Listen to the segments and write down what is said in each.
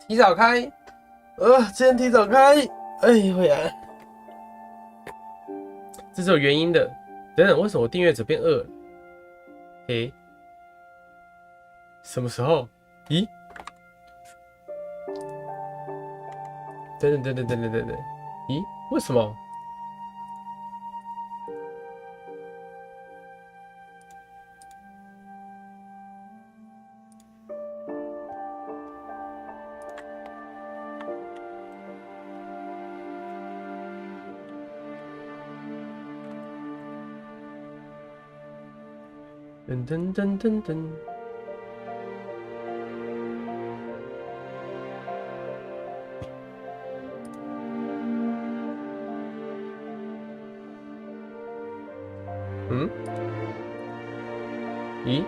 提早开，今天提早开，会啊，这是有原因的。等等，为什么我订阅者变2了？什么时候？咦？等等，咦？为什么？噔。咦？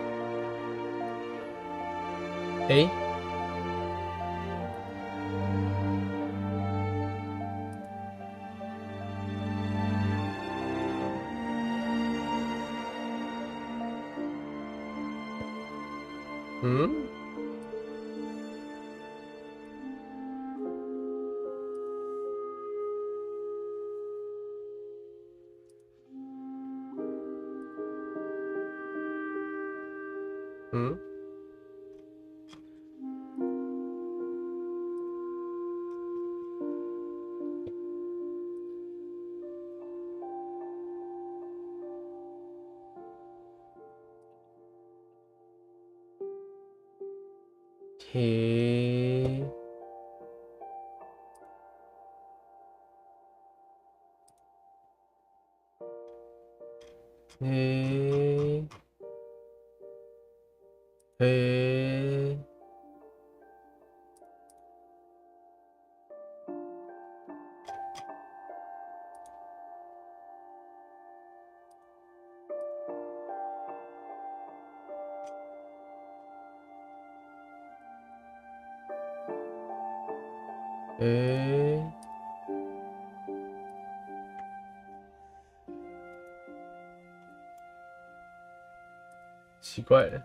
奇怪了。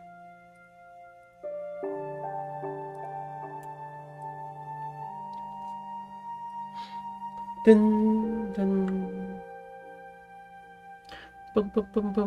噔，嘣。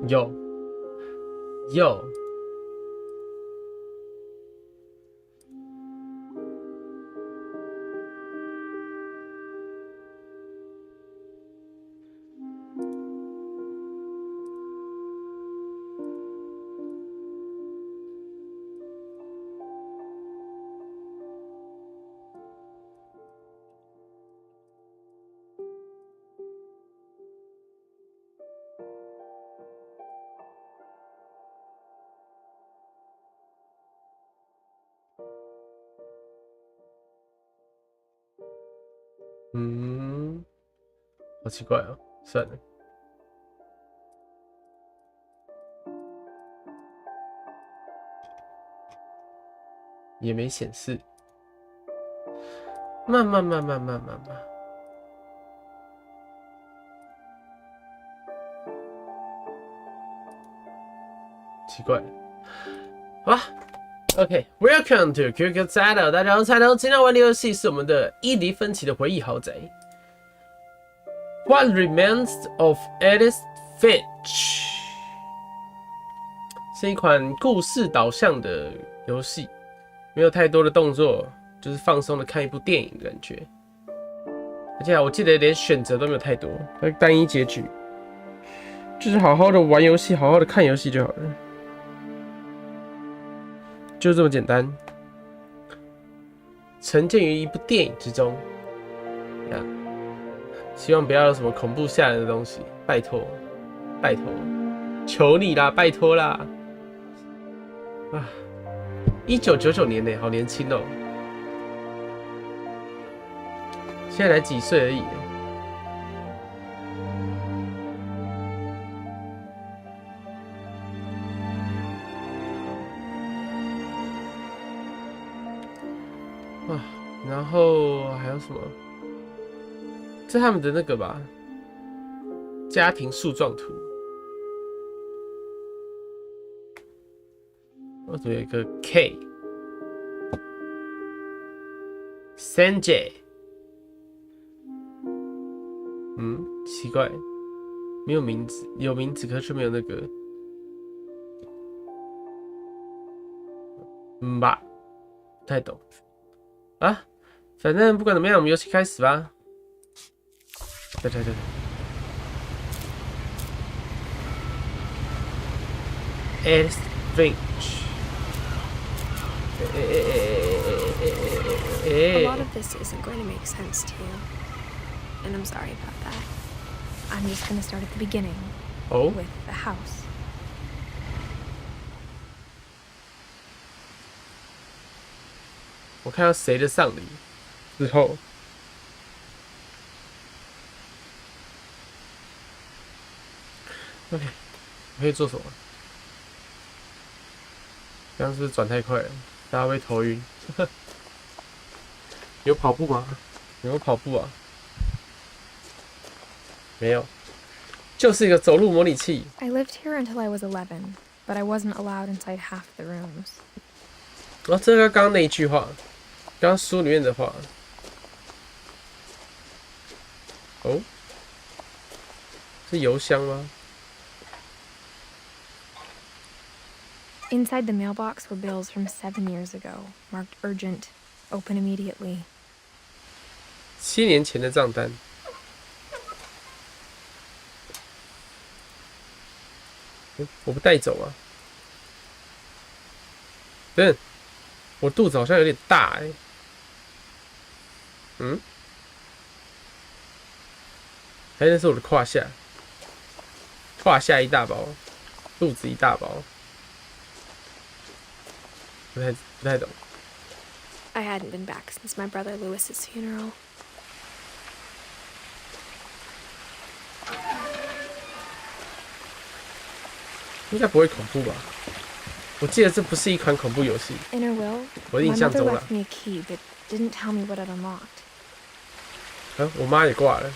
有。好奇怪哦，算了。也没显示。慢。奇怪了。好吧。OK，Welcome to QQ 菜头，大家好，菜头。今天玩的游戏是我们的伊迪芬奇的回忆豪宅。What Remains of Edith Finch 是一款故事导向的游戏，没有太多的动作，就是放松的看一部电影的感觉。而且我记得连选择都没有太多，单一结局，就是好好的玩游戏，好好的看游戏就好了，就这么简单。沉浸于一部电影之中，呀，希望不要有什么恐怖吓人的东西，拜托，拜托，求你啦，拜托啦！啊，1999年呢，好年轻哦，现在才几岁而已。啊，然后还有什么？这是他们的那个吧，家庭树状图。我怎么有一个 K Sanjay？ 奇怪，没有名字，有名字可是没有那个吧，不太懂啊。反正不管怎么样，我们游戏开始吧。对。It's Finch. A lot of this isn't going to make sense to you, and I'm sorry about that. I'm just going to start at the beginning with the house. 我看到谁的丧礼之后，我可以做什么？刚刚是不是转太快了？大家会头晕。有跑步吗？有没有跑步啊？没有，就是一个走路模拟器。I lived here until I was 11, but I wasn't allowed inside half the rooms. 哦，这个刚刚那一句话，刚刚书里面的话。哦，是邮箱吗？ Inside the mailbox were bills from 7 years ago, marked urgent, open immediately. 7年前的账单。我不带走啊。等，我肚子好像有点大还是那是我的胯下，胯下一大包，肚子一大包，不太懂。I hadn't been back since my brother Lewis's funeral. 应该不会恐怖吧？我记得这不是一款恐怖游戏。In her will, 我的印 my 象 mother 中啦。 left me a key but didn't tell me what it unlocked. 我妈也挂了。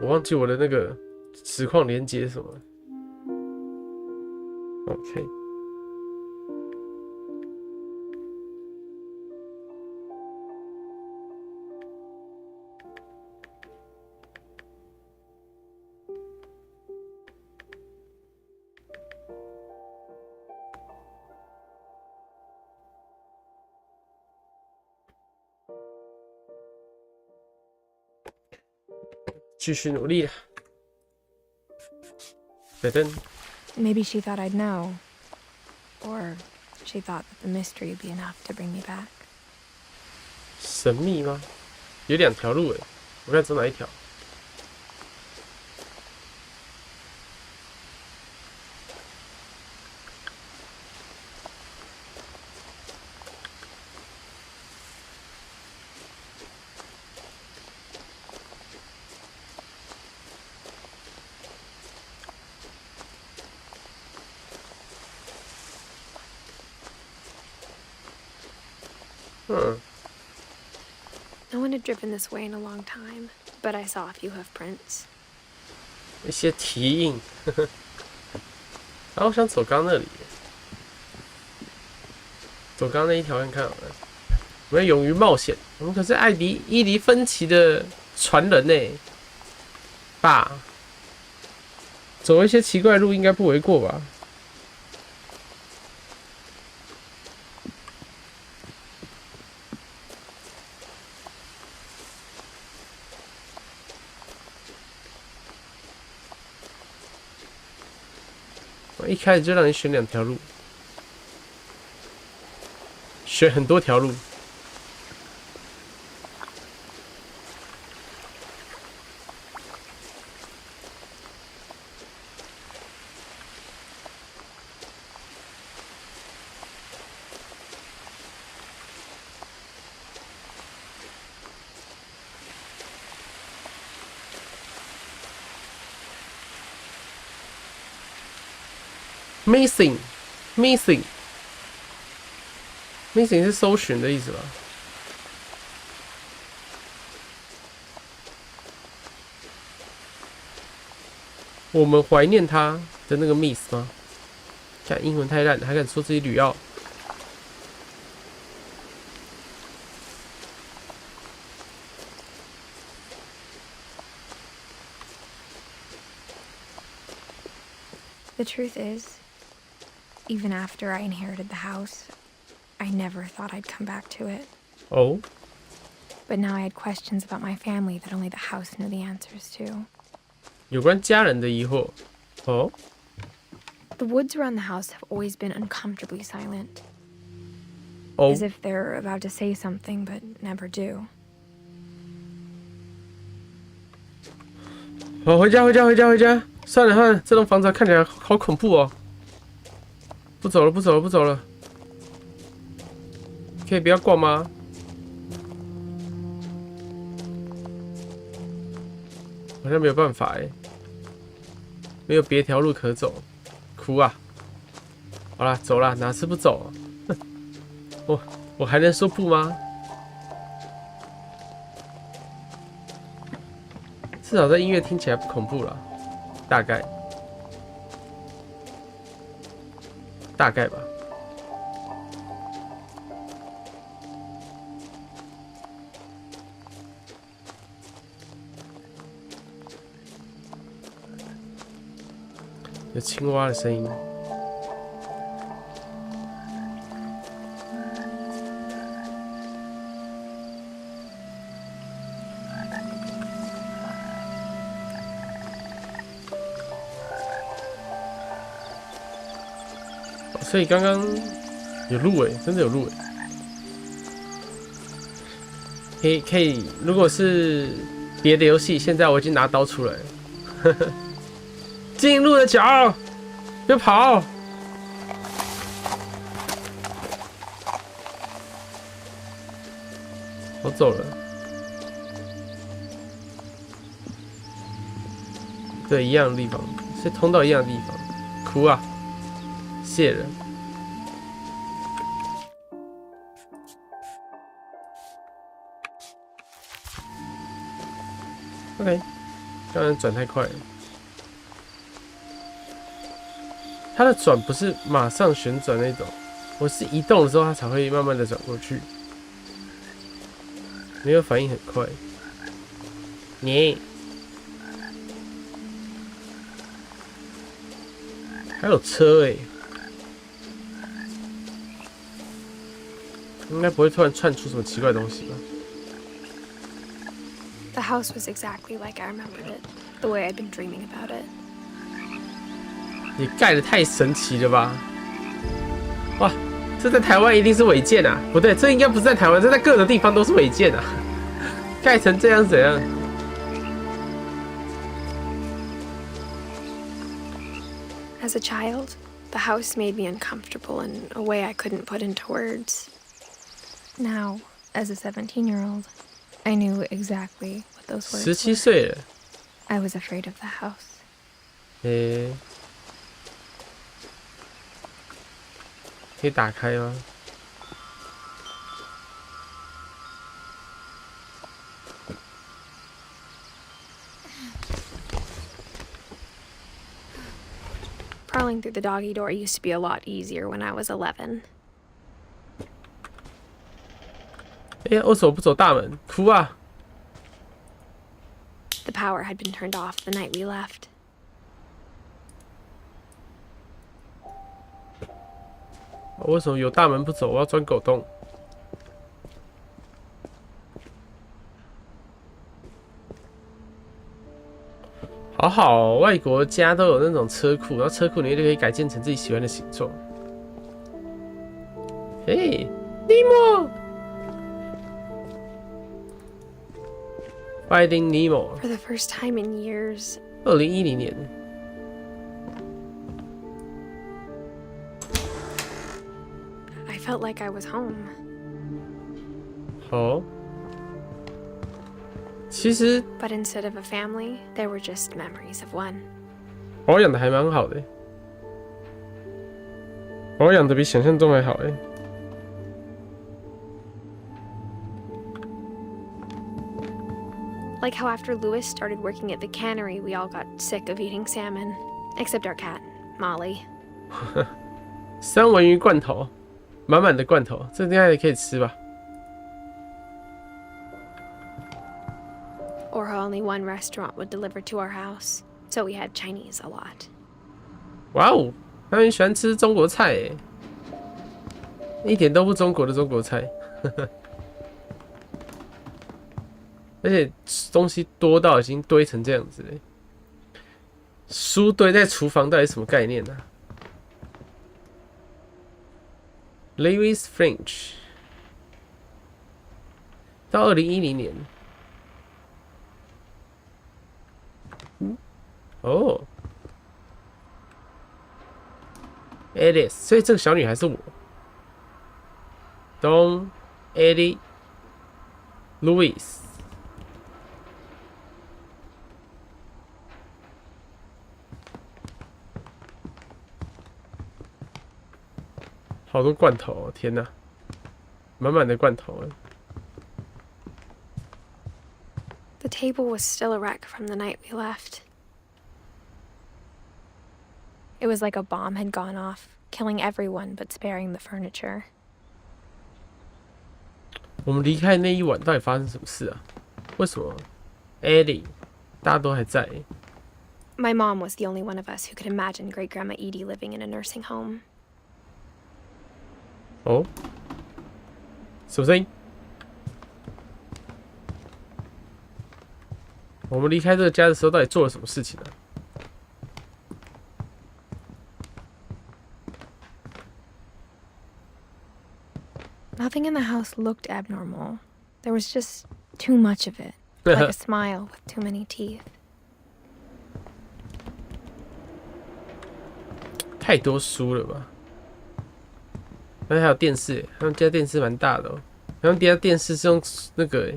我忘记我的那个实况连接是什么了。OK。继续努力了。等等。Maybe she thought I'd know, or she thought that the mystery would be enough to bring me back. 神秘吗？有2条路我看走哪一条。No one had driven this way in a long time, but I saw a few hoof prints. 一些蹄印，我想走刚那里，走刚那一条看看好了。我们要勇于冒险，我们可是伊迪芬奇的传人呢，爸。走一些奇怪的路应该不为过吧？一开始就让你选2条路，选很多条路。Missing 是搜寻的意思吧？我们怀念他的那个 miss 吗？看英文太烂了，还敢说自己旅奥。The truth is, even after I inherited the house, I never thought I'd come back to it. Oh? But now I had questions about my family that only the house knew the answers to. 有关家人的疑惑。哦。The woods around the house have always been uncomfortably silent. Oh. As if they're about to say something but never do. 好，回家。算了，这栋房子看起来好恐怖哦。不走了。可以不要逛吗？好像没有办法没有别条路可走，哭啊！好啦，走啦，哪次不走？我还能说不吗？至少这音乐听起来不恐怖了，大概吧。有青蛙的声音。所以刚刚有路真的有路可以，如果是别的游戏，现在我已经拿刀出来了。进入的脚，别跑！我走了。对，一样的地方，是通到一样的地方。哭啊！谢了。OK，刚才转太快了。它的转不是马上旋转那种，我是移动的时候它才会慢慢的转过去，没有反应很快。你还有车欸，应该不会突然窜出什么奇怪的东西吧？ The house was exactly like I remembered it, the way I'd been dreaming about it. 你盖得太神奇了吧！哇，这在台湾一定是违建啊！不对，这应该不是在台湾，这在各个地方都是违建啊！盖成这样怎样？ As a child, the house made me uncomfortable in a way I couldn't put into words. Now, as a 17-year-old, I knew exactly what those words were. 17岁了。I was afraid of the house. 可以打开吗？ Crawling through the doggy door used to be a lot easier when I was 11. 哎呀，为什么不走大门？哭啊！ The power had been turned off the night we left. 为什么有大门不走？我要钻狗洞。好好哦，外国家都有那种车库，然后车库里面就可以改建成自己喜欢的形状。嘿，尼莫 ，Finding Nemo。 For the first time in years, 2010年。 I felt like I was home. 好。其实 But instead of a family, there were just memories of one. 保养的还蛮好的，保养的比想象中还好哎。 Like how after Louis started working at the cannery, we all got sick of eating salmon. Except our cat, Molly. 三文鱼罐头，满满的罐头，这应该也可以吃吧？ Or how only one restaurant would deliver to our house, so we had Chinese a lot. 哇哦，他们喜欢吃中国菜哎，一点都不中国的中国菜，而且东西多到已经堆成这样子嘞。书堆在厨房到底什么概念呢、啊、？Lewis French 到2010年。 哦 ，Alice， 所以这个小女孩是我。Don Eddie Louis， 好多罐头哦！天哪，满满的罐头啊！ The table was still a wreck from the night we left. It was like a bomb had gone off, killing everyone but sparing the furniture. 我们离开那一晚到底发生什么事啊？为什么 Eddie 大家都还在？ My mom was the only one of us who could imagine Great Grandma Edie living in a nursing home. 哦，什么声音？我们离开这个家的时候，到底做了什么事情呢、啊？ Nothing in the house looked abnormal. There was just too much of it, like a smile with too many teeth. 太多书了吧？而且还有电视，他们家电视蛮大的哦。他们家电视是用那个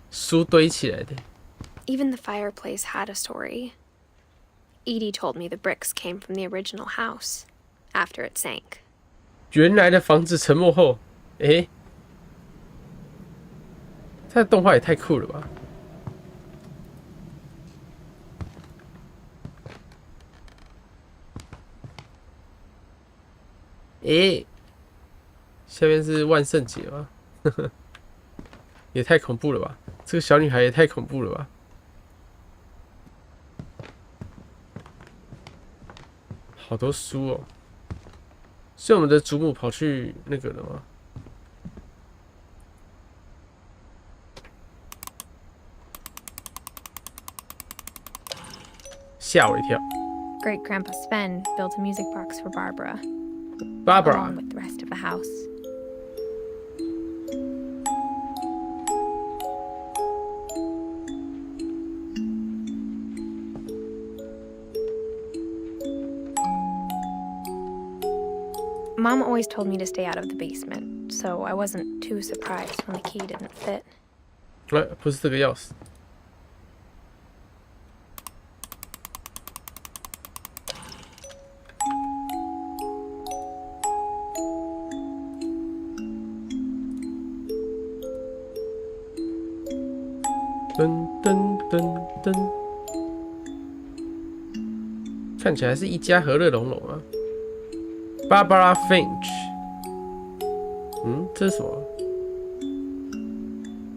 书堆起来的。 Even the fireplace had a story. Edie told me the bricks came from the original house after it sank. 原来的房子沉没后，诶，它的动画也太酷了吧！下面是万圣节吗？也太恐怖了吧！这个小女孩也太恐怖了吧！好多书哦，所以我们的祖母跑去那个了吗？吓我一跳。Great Grandpa Sven built a music box for Barbara, Barbara along with the rest of the house. Mom always told me to stay out of the basement, so I wasn't too surprised when the key didn't fit. 不是这个钥匙。噔噔噔噔，看起来是一家和乐融融啊。Barbara Finch， 这是什么？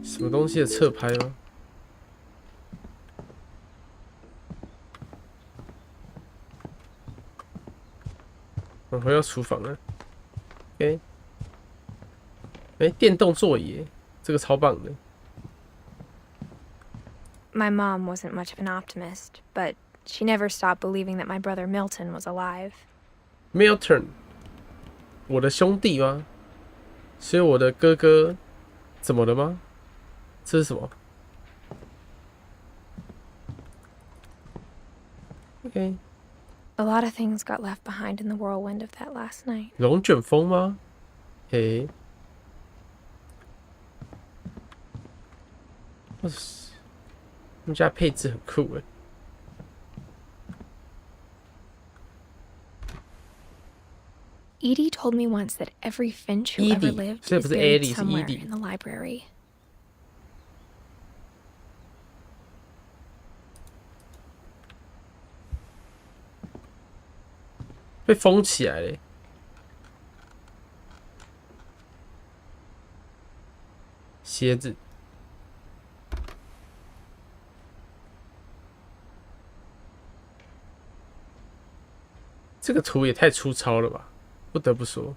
什么东西的侧拍吗？我回到厨房了。OK， 电动座椅，这个超棒的。My mom wasn't much of an optimist, but she never stopped believing that my brother Milton was alive. Milton， 我的兄弟吗？所以我的哥哥怎么了吗？这是什么 ？OK， A lot of things got left behind in the whirlwind of that last night. 龙卷风吗？嘿，他们家配置很酷哎。Edie told me once that every Finch who ever lived is buried somewhere in the library. 被封起来了。鞋子。这个图也太粗糙了吧，不得不说。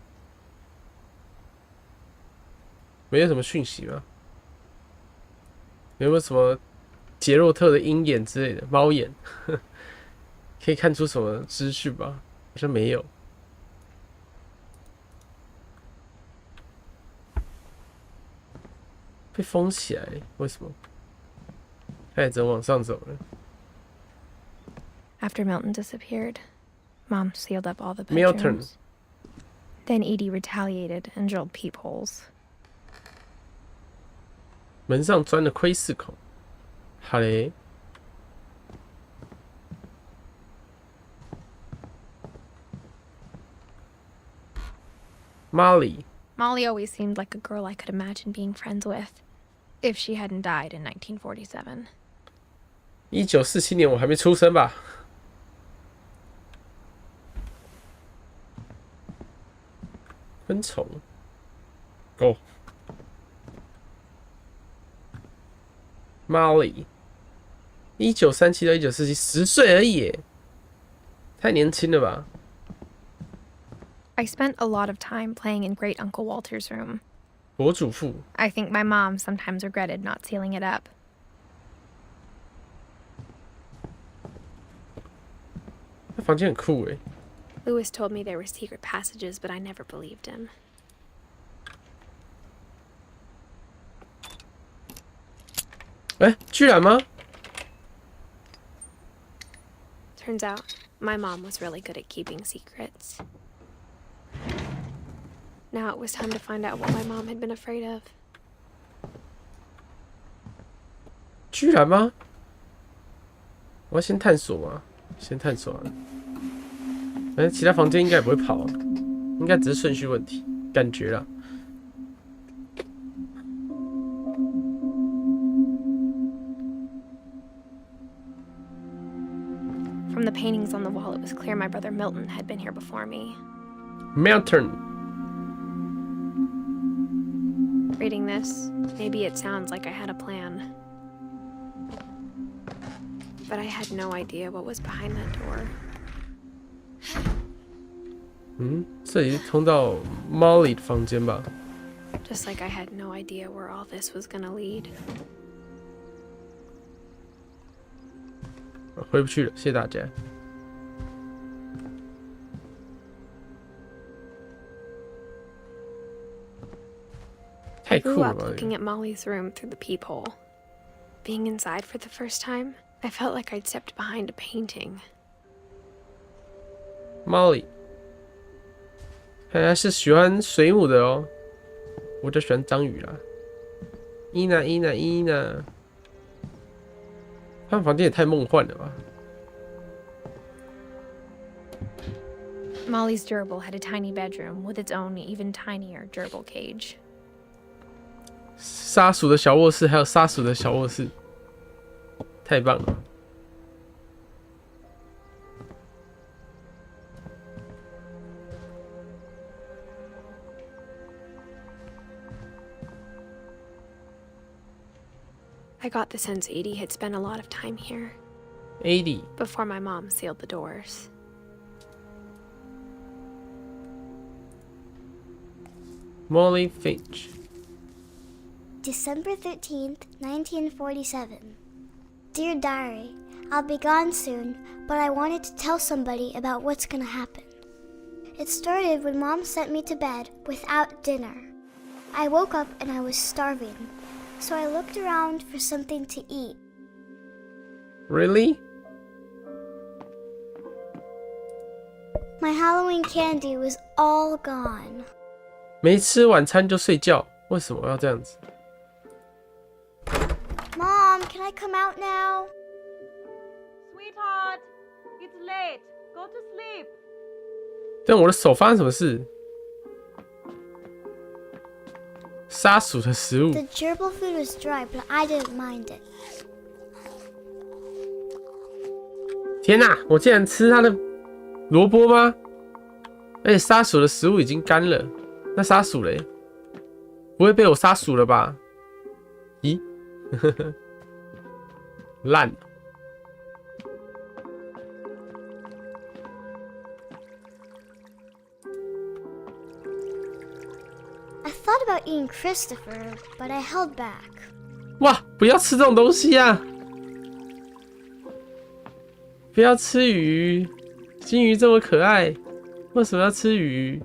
没有什么讯息吗？有没有什么杰洛特的鹰眼之类的猫眼？可以看出什么资讯吧？好像没有。被封起来，为什么？他也只能往上走了。After Milton disappeared, Mom sealed up all the Milton. bedrooms. Then Edie retaliated and drilled peepholes. 门上钻了窥视孔。好嘞。Molly. Molly always seemed like a girl I could imagine being friends with, if she hadn't died in 1947. 1947年我还没出生吧？昆虫。Go。Molly。1937到1947，10岁而已，太年轻了吧？ I spent a lot of time playing in Great Uncle Walter's room. 伯祖父。I think my mom sometimes regretted not sealing it up. 那房间很酷哎。Lewis told me there were secret passages, but I never believed him. 居然吗？ Turns out, my mom was really good at keeping secrets. Now it was time to find out what my mom had been afraid of. 居然吗？我要先探索嘛，先探索啊。反正其他房间应该也不会跑啊，应该只是顺序问题，感觉啦。From the paintings on the wall, it was clear my brother Milton had been here before me. Mountain. Reading this, maybe it sounds like I had a plan. But I had no idea what was behind that door. 这里是通到 Molly 的房间吧 Just like I had no idea where all this was gonna lead. 回不去了，谢谢大家。太酷 Grew 了 up 吧！ looking at Molly's room through the peephole. Being inside for the first time, I felt like I'd stepped behind a painting. Molly， 看来是喜欢水母的哦。我就喜欢章鱼啦。伊娜，伊娜，伊娜，他们房间也太梦幻了吧！ Molly's gerbil had a tiny bedroom with its own even tinier gerbil cage. 杀鼠的小卧室，还有杀鼠的小卧室，太棒了！ I got the sense Edie had spent a lot of time here 80 before my mom sealed the doors. Molly Finch. December 13th, 1947. Dear Diary, I'll be gone soon, but I wanted to tell somebody about what's gonna happen. It started when Mom sent me to bed without dinner. I woke up and I was starving, so I looked around for something to eat. Really? My Halloween candy was all gone. 没吃晚餐就睡觉，为什么要这样子？ Mom, can I come out now? Sweetheart, it's late. Go to sleep. 但我的手发生什么事？杀鼠的食物 The gerbil food was dry, but I didn't mind it. 天哪！我竟然吃它的萝卜吗？而且杀鼠的食物已经干了，那杀鼠嘞？不会被我杀鼠了吧？咦？烂！ I thought about eating Christopher, but I held back. 哇！不要吃这种东西啊！不要吃鱼，金鱼这么可爱，为什么要吃鱼？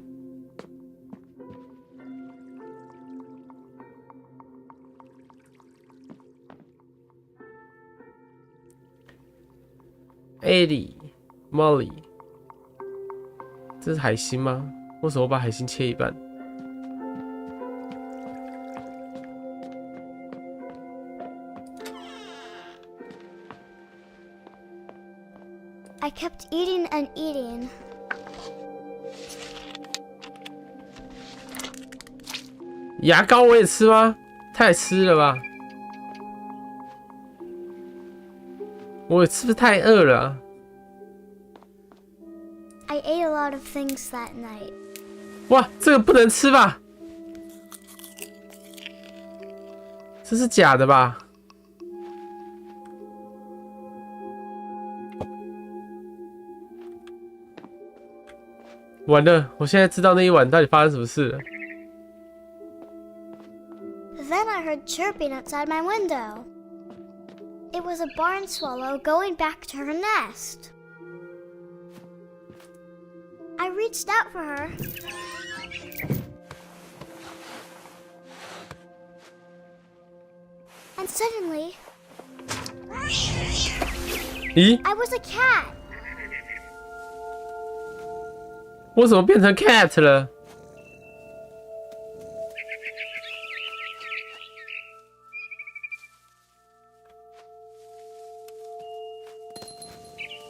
Eddie, Molly， 这是海星吗？为什么我把海星切一半？ I kept eating and eating. 牙膏我也吃吗？太吃了吧！我是不是太饿了啊？ I ate a lot of things that night. 哇，这个不能吃吧？这是假的吧？完了，我现在知道那一晚到底发生什么事了。 Then I heard chirping outside my window. It was a barn swallow going back to her nest. I reached out for her. And suddenly, 咦， I was a cat. 我怎么变成 cat 了？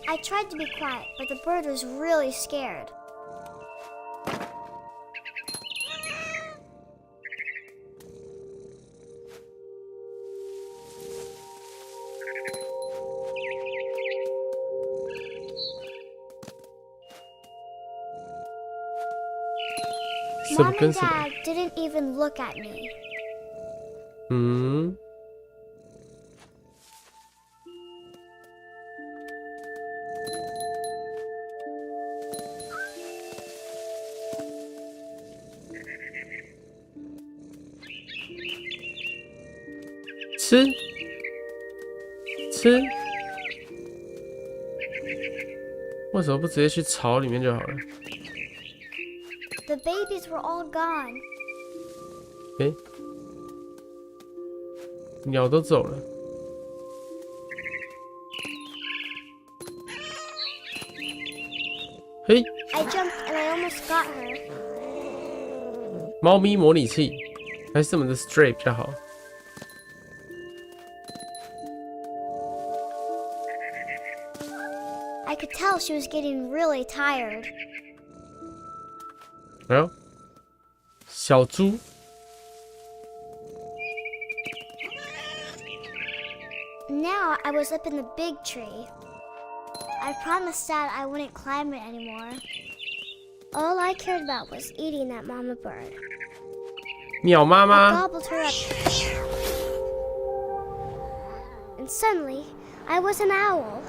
I tried to be quiet, but the bird was really scared. Mom and Dad didn't even look at me. 嗯，吃，为什么不直接去巢里面就好了？ The babies were all gone. 诶，鸟都走了。嘿， I jumped and I almost got her. 猫咪模拟器，还是我们的 Stray 比较好。 I could tell she was getting really tired. 哎呦，小猪， Now I was up in the big tree. I promised Dad I wouldn't climb it anymore. All I cared about was eating that mama bird. 鸟妈 I 妈， gobbled her up. And suddenly, I was an owl.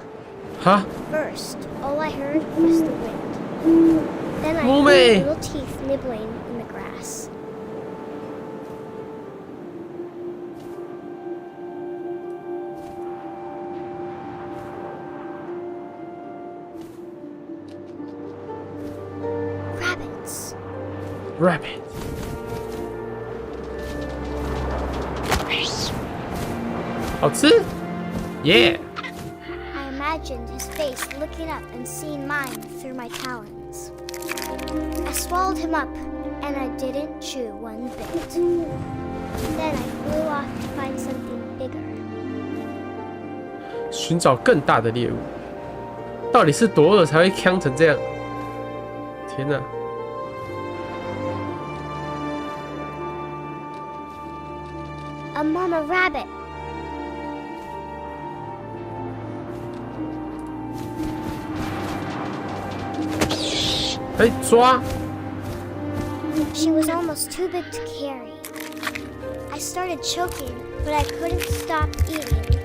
哈， First, all I heard was the wind. Then I Mummy. heard little teeth nibbling in the grass. Rabbits. rabbit，好吃，耶、I imagined his face looking up and seeing mine through my talons. I swallowed him up, and I didn't chew one bit. Then I flew off to find something bigger. 寻找更大的猎物，到底是多饿才会呛成这样？天哪！ A mama rabbit.哎，抓！ She was almost too big to carry. I started choking, but I couldn't stop eating.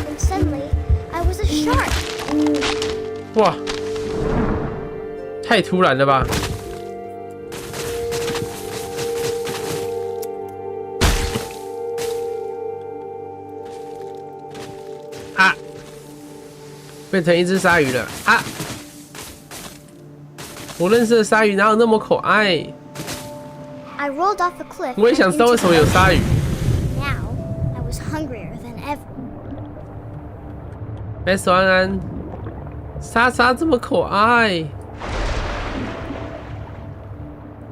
And suddenly, I was a shark. 哇，太突然了吧！ 啊！变成一只鲨鱼了啊！我认识的鲨鱼哪有那么可爱？ I rolled off a cliff. 我也想知道为什么有鲨鱼。 Now, I was hungrier than ever. 哎，手安安，莎莎这么可爱。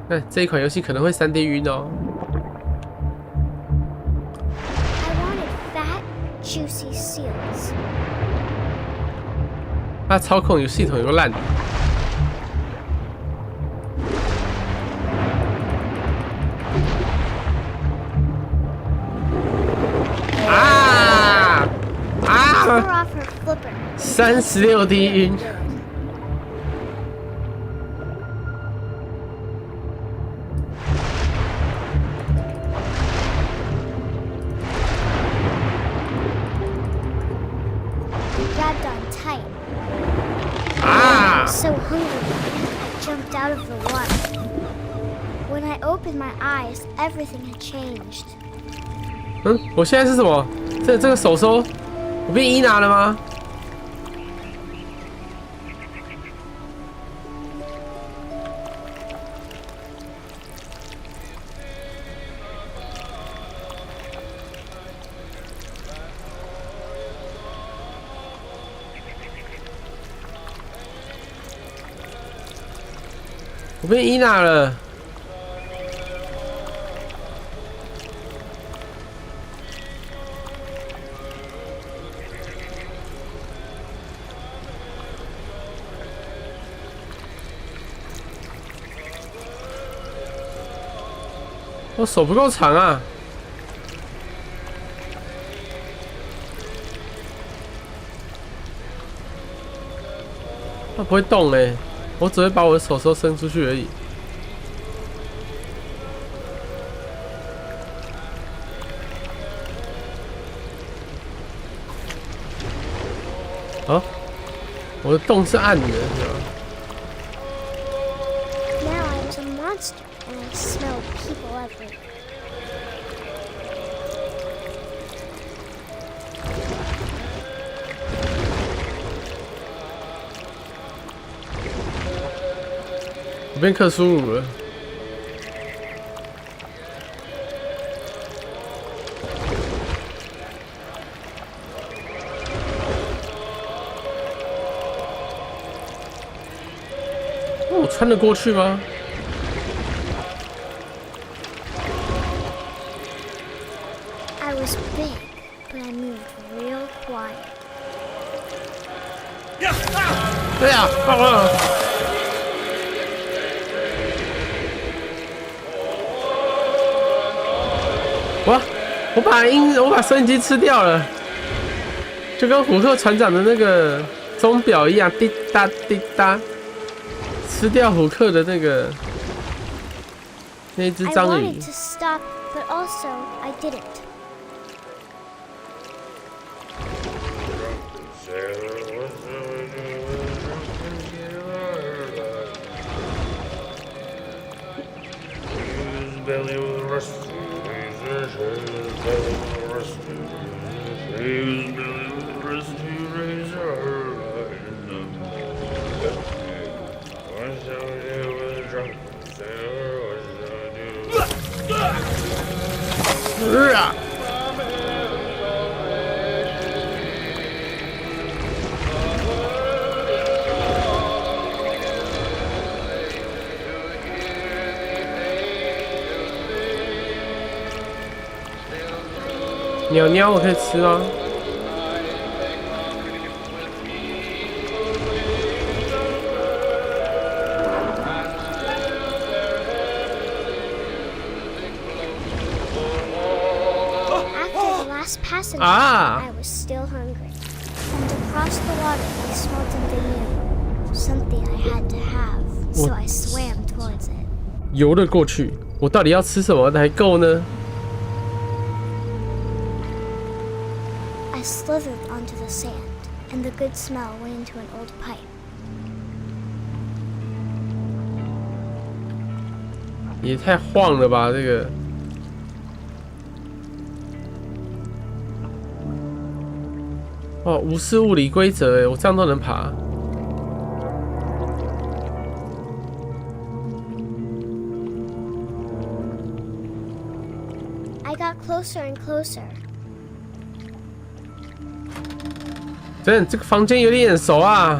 哎，这一款游戏可能会3D 晕哦。 I wanted fat, juicy seals. 它操控有系统有个烂。啊 Tore 啊！ off her flipper. 36D 晕。 Grabbed on tight. 啊！ So hungry, I jumped out of the water. When I opened my eyes, everything had changed. 嗯，我现在是什么？这个手收，我变伊娜了吗？我变伊娜了。 我手不够长啊！它不会动哎、我只会把我的手伸出去而已。啊，我的洞是暗的，是吧？ Now I was a monster and I smelled people everywhere. 我变克苏鲁了。我穿得过去吗？ I was big, but I moved real quiet. 对呀，我把收音机吃掉了，就跟虎克船长的那个钟表一样，滴答滴答，吃掉虎克的那一只 I 章鱼 wanted。to stop, but also I didn't.啊！鸟鸟，我可以吃吗？ Passenger, Ah. I was still hungry. And across the water, I smelled something new. Something I had to have, so I swam towards it. 游了过去，我到底要吃什么才够呢？ I slithered onto the sand, and the good smell went into an old pipe. 也太晃了吧，这个。 哦，无视物理规则哎，我这样都能爬。I got closer and closer. 真的，这个房间有点眼熟啊。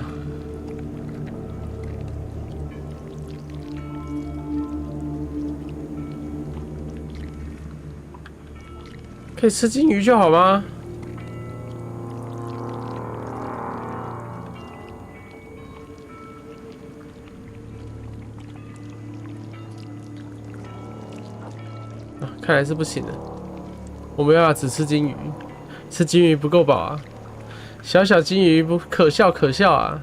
可以吃金鱼就好吗？ 看来是不行的，我没办法只吃金鱼，吃金鱼不够饱啊！小小金鱼不可笑可笑啊！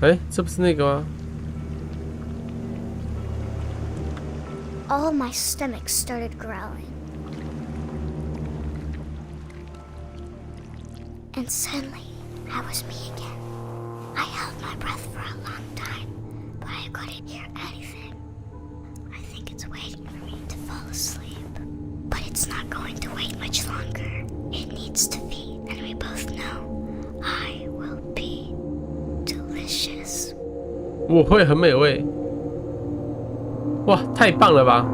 哎，这不是那个吗？ All my stomach started growling. And suddenly, I was me again. I held my breath for a long time, but I couldn't hear anything. I think it's waiting for me to fall asleep. But it's not going to wait much longer. It needs to feed, and we both know I will be delicious. 我会很美味。哇，太棒了吧！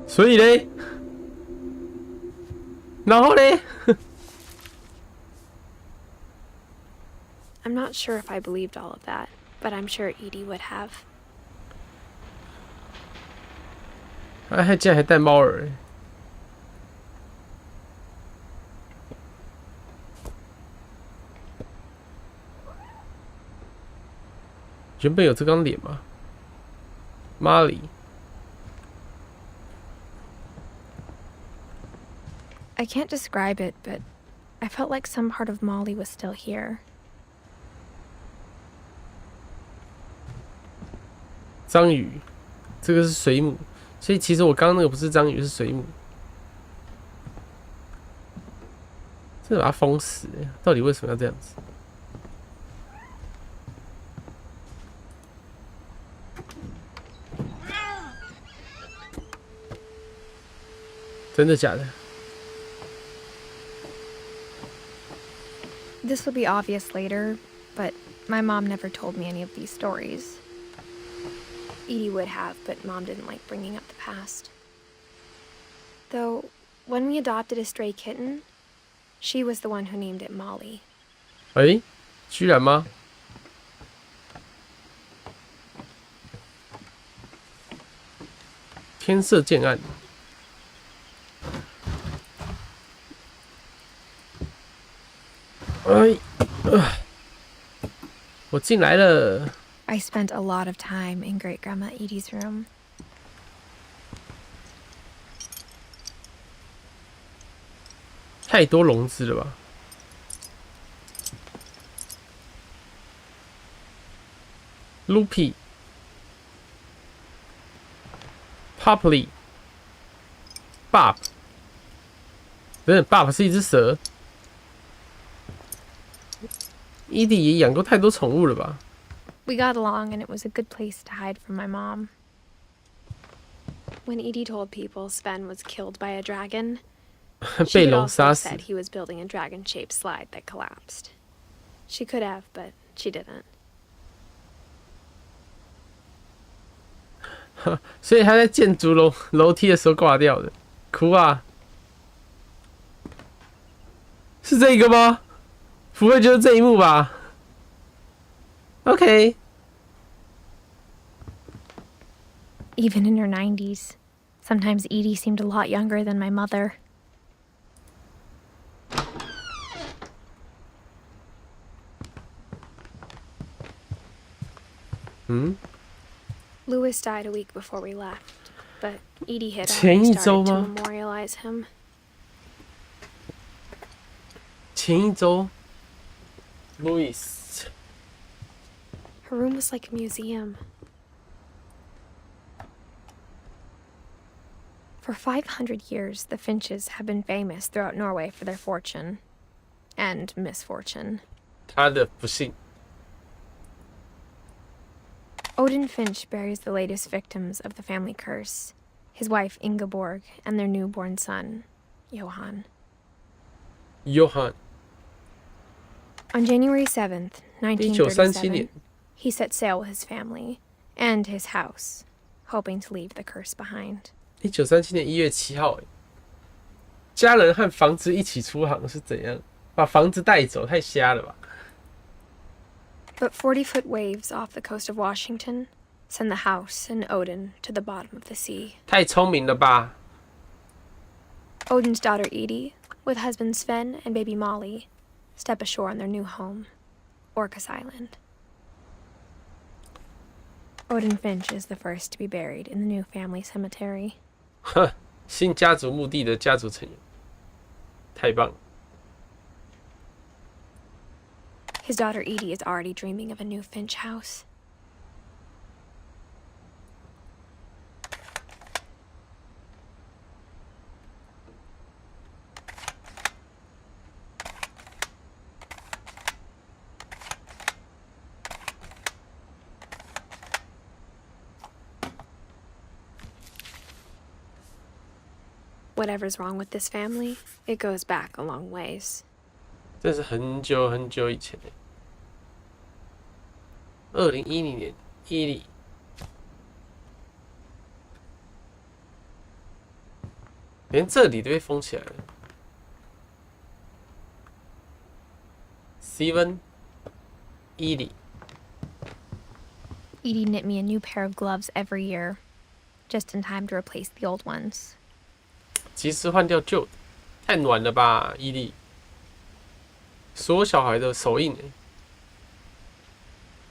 所以嘞，然后嘞。I'm not sure if I believed all of that, but I'm sure Edie would have. 哎，竟然还带猫耳！原本有这张脸吗？玛丽。 I can't describe it, but I felt like some part of Molly was still here. 章鱼，这个是水母，所以其实我刚刚那个不是章鱼，是水母。真的把它封死，到底为什么要这样子？真的假的？ This will be obvious later, but my mom never told me any of these stories. Edie would have, but Mom didn't like bringing up the past. Though, when we adopted a stray kitten, she was the one who named it Molly. 哎，居然吗？天色渐暗。哎，我进来了。I spent a lot of time in Great Grandma Edie's room. 太多笼子了吧 ？Loopy, Poppy, Bob， 等等 ，Bob 是一只蛇。伊迪也养过太多宠物了吧？ We got along, and it was a good place to hide from my mom. When Edie told people Sven was killed by a dragon, 被 she 龙 also 杀死 said he was building a dragon-shaped slide that collapsed. She could have, but she didn't. 所以他在建筑楼梯的时候挂掉的，哭啊！是这个吗？不会就是这一幕吧 ？OK。 Even in her 90s, sometimes Edie seemed a lot younger than my mother. 嗯， Louis died a week before we left, but Edie had 前 already 一周 started to 吗？ memorialize him. 前一周 ，Louis， Her room was like a museum. For 500 years, the Finches have been famous throughout Norway for their fortune and misfortune. 他的不幸。 Odin Finch buries the latest victims of the family curse, his wife Ingeborg and their newborn son, Johan. Johan， On January 7th, 1937年 he set sail with his family and his house, hoping to leave the curse behind. 1937年1月7号，家人和房子一起出航是怎样？把房子带走，太瞎了吧！ But 40-foot waves off the coast of Washington send the house and Odin to the bottom of the sea. 太聪明了吧！ Odin's daughter Edie, with husband Sven and baby Molly, step ashore on their new home, Orcas Island. Odin Finch is the first to be buried in the new family cemetery. 哼，新家族墓地的家族成员，太棒了！ His daughter Edie is already dreaming of a new Finch house. Whatever's wrong with this family, it goes back a long ways. 这是很久很久以前的，2010年，伊利，连这里都被封起来了。Steven， 伊利， Edie knit me a new pair of gloves every year, just in time to replace the old ones. 及时换掉旧的，太暖了吧，伊利。所有小孩的手印欸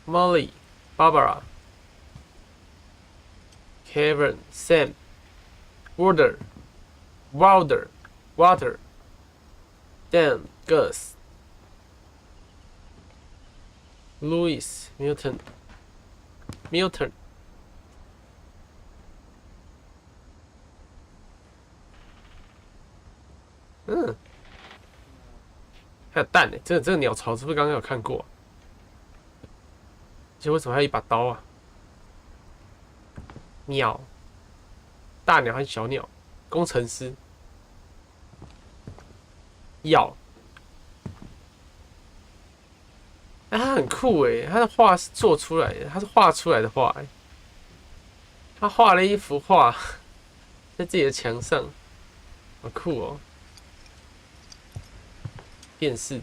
Molly, Barbara, Kevin, Sam, Wilder, Dan, Gus、Louis、Milton。嗯，还有蛋呢，这个鸟巢是不是刚刚有看过？而且为什么还有一把刀啊？鸟，大鸟和小鸟，工程师，药。哎，他很酷哎，他的画是做出来的，他是画出来的画哎，他画了一幅画在自己的墙上，好酷哦。电视。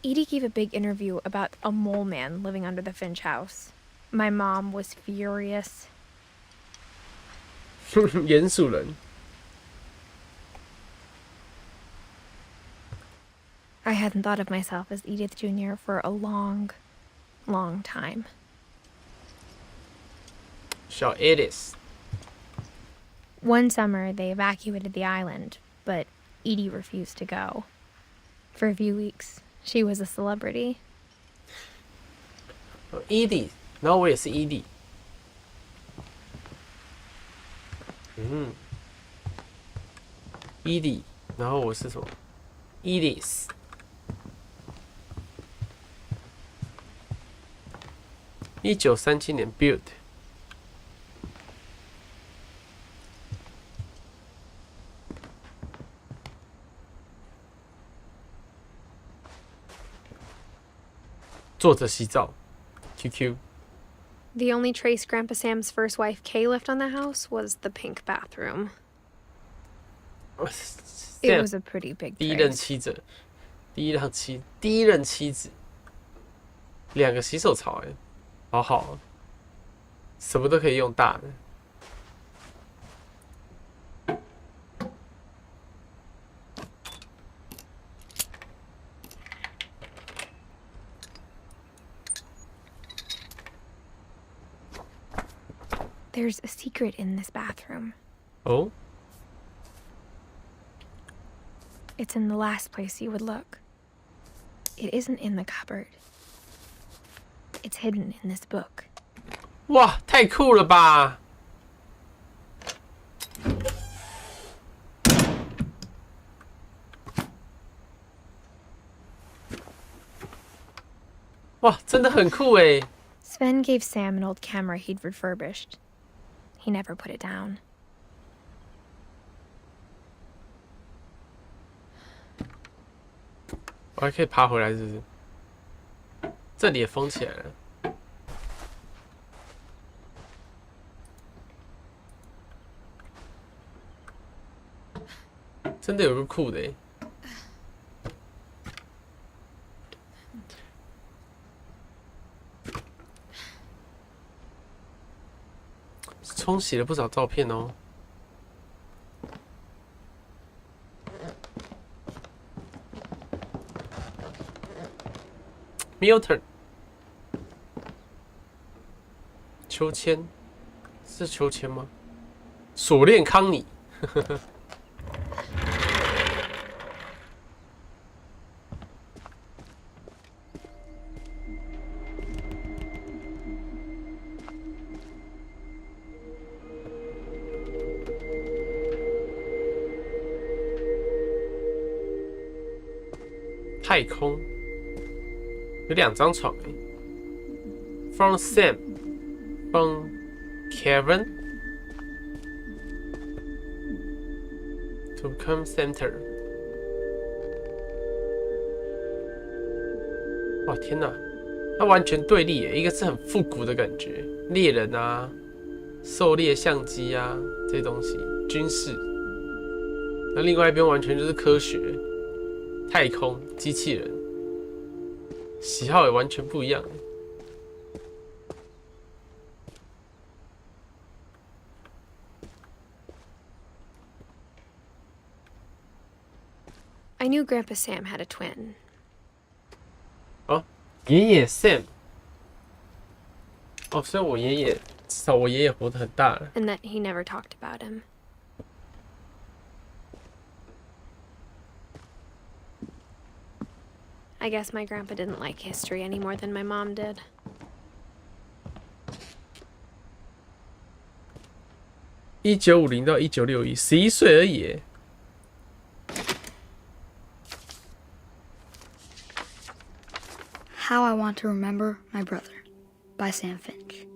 Edie gave a big interview about a mole man living under the Finch house. My mom was furious. 鼹鼠人。 I hadn't thought of myself as Edith Jr. for a long, long time. 小 Edith。 One summer, they evacuated the island, but Edie refused to go. For a few weeks, she was a celebrity. Edie， 然后我也是 Edie。Edie， 然后我是什么 ？Edith。1937年 built。坐着洗澡 ，QQ。 The only trace Grandpa Sam's first wife Kay left on the house was the pink bathroom. It was a pretty big 第一任 trace. 妻子，第一任妻子，2个洗手槽哎，好好啊，什么都可以用大的。There's a secret in this bathroom. 哦， It's in the last place you would look. It isn't in the cupboard. It's hidden in this book. 哇，太酷了吧！哇，真的很酷哎！ Sven gave Sam an old camera he'd refurbished. He never put it down. 我还可以爬回来，是不是？这里也封起来了。真的有个酷的耶！冲洗了不少照片哦。Milton， 秋千是秋千吗？锁链康妮，太空有2张床哎。From Sam, from Kevin to come center。哇天哪，它完全对立耶！一个是很复古的感觉，猎人啊、狩猎相机啊这些东西，军事。那另外一边完全就是科学。太空机器人，喜好也完全不一样。I knew Grandpa Sam had a twin. 哦，爷爷 Sam。哦，所以我爷爷，至少我爷爷活得很大了。 And that he never talked about him. I guess my grandpa didn't like history any more than my mom did. 1950到1961，11岁而已。How I Want to Remember My Brother by Sam Finch.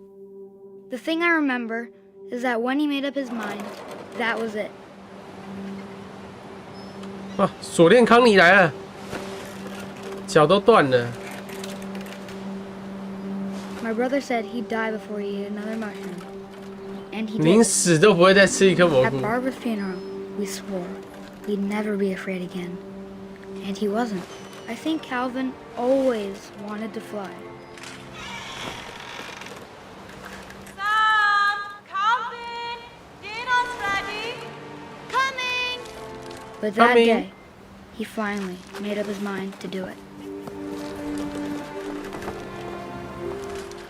The thing I remember is that when he made up his mind, that was it. 哇，锁链康尼来了，脚都断了。My brother said he'd die before he ate another mushroom. And he 宁 did. 死都不会再吃一颗蘑 At 菇。 Barbara's funeral, we swore we'd never be afraid again. And he wasn't. I think Calvin always wanted to fly. Sam! Calvin! Dinner's ready! Coming! But that Coming. day, he finally made up his mind to do it.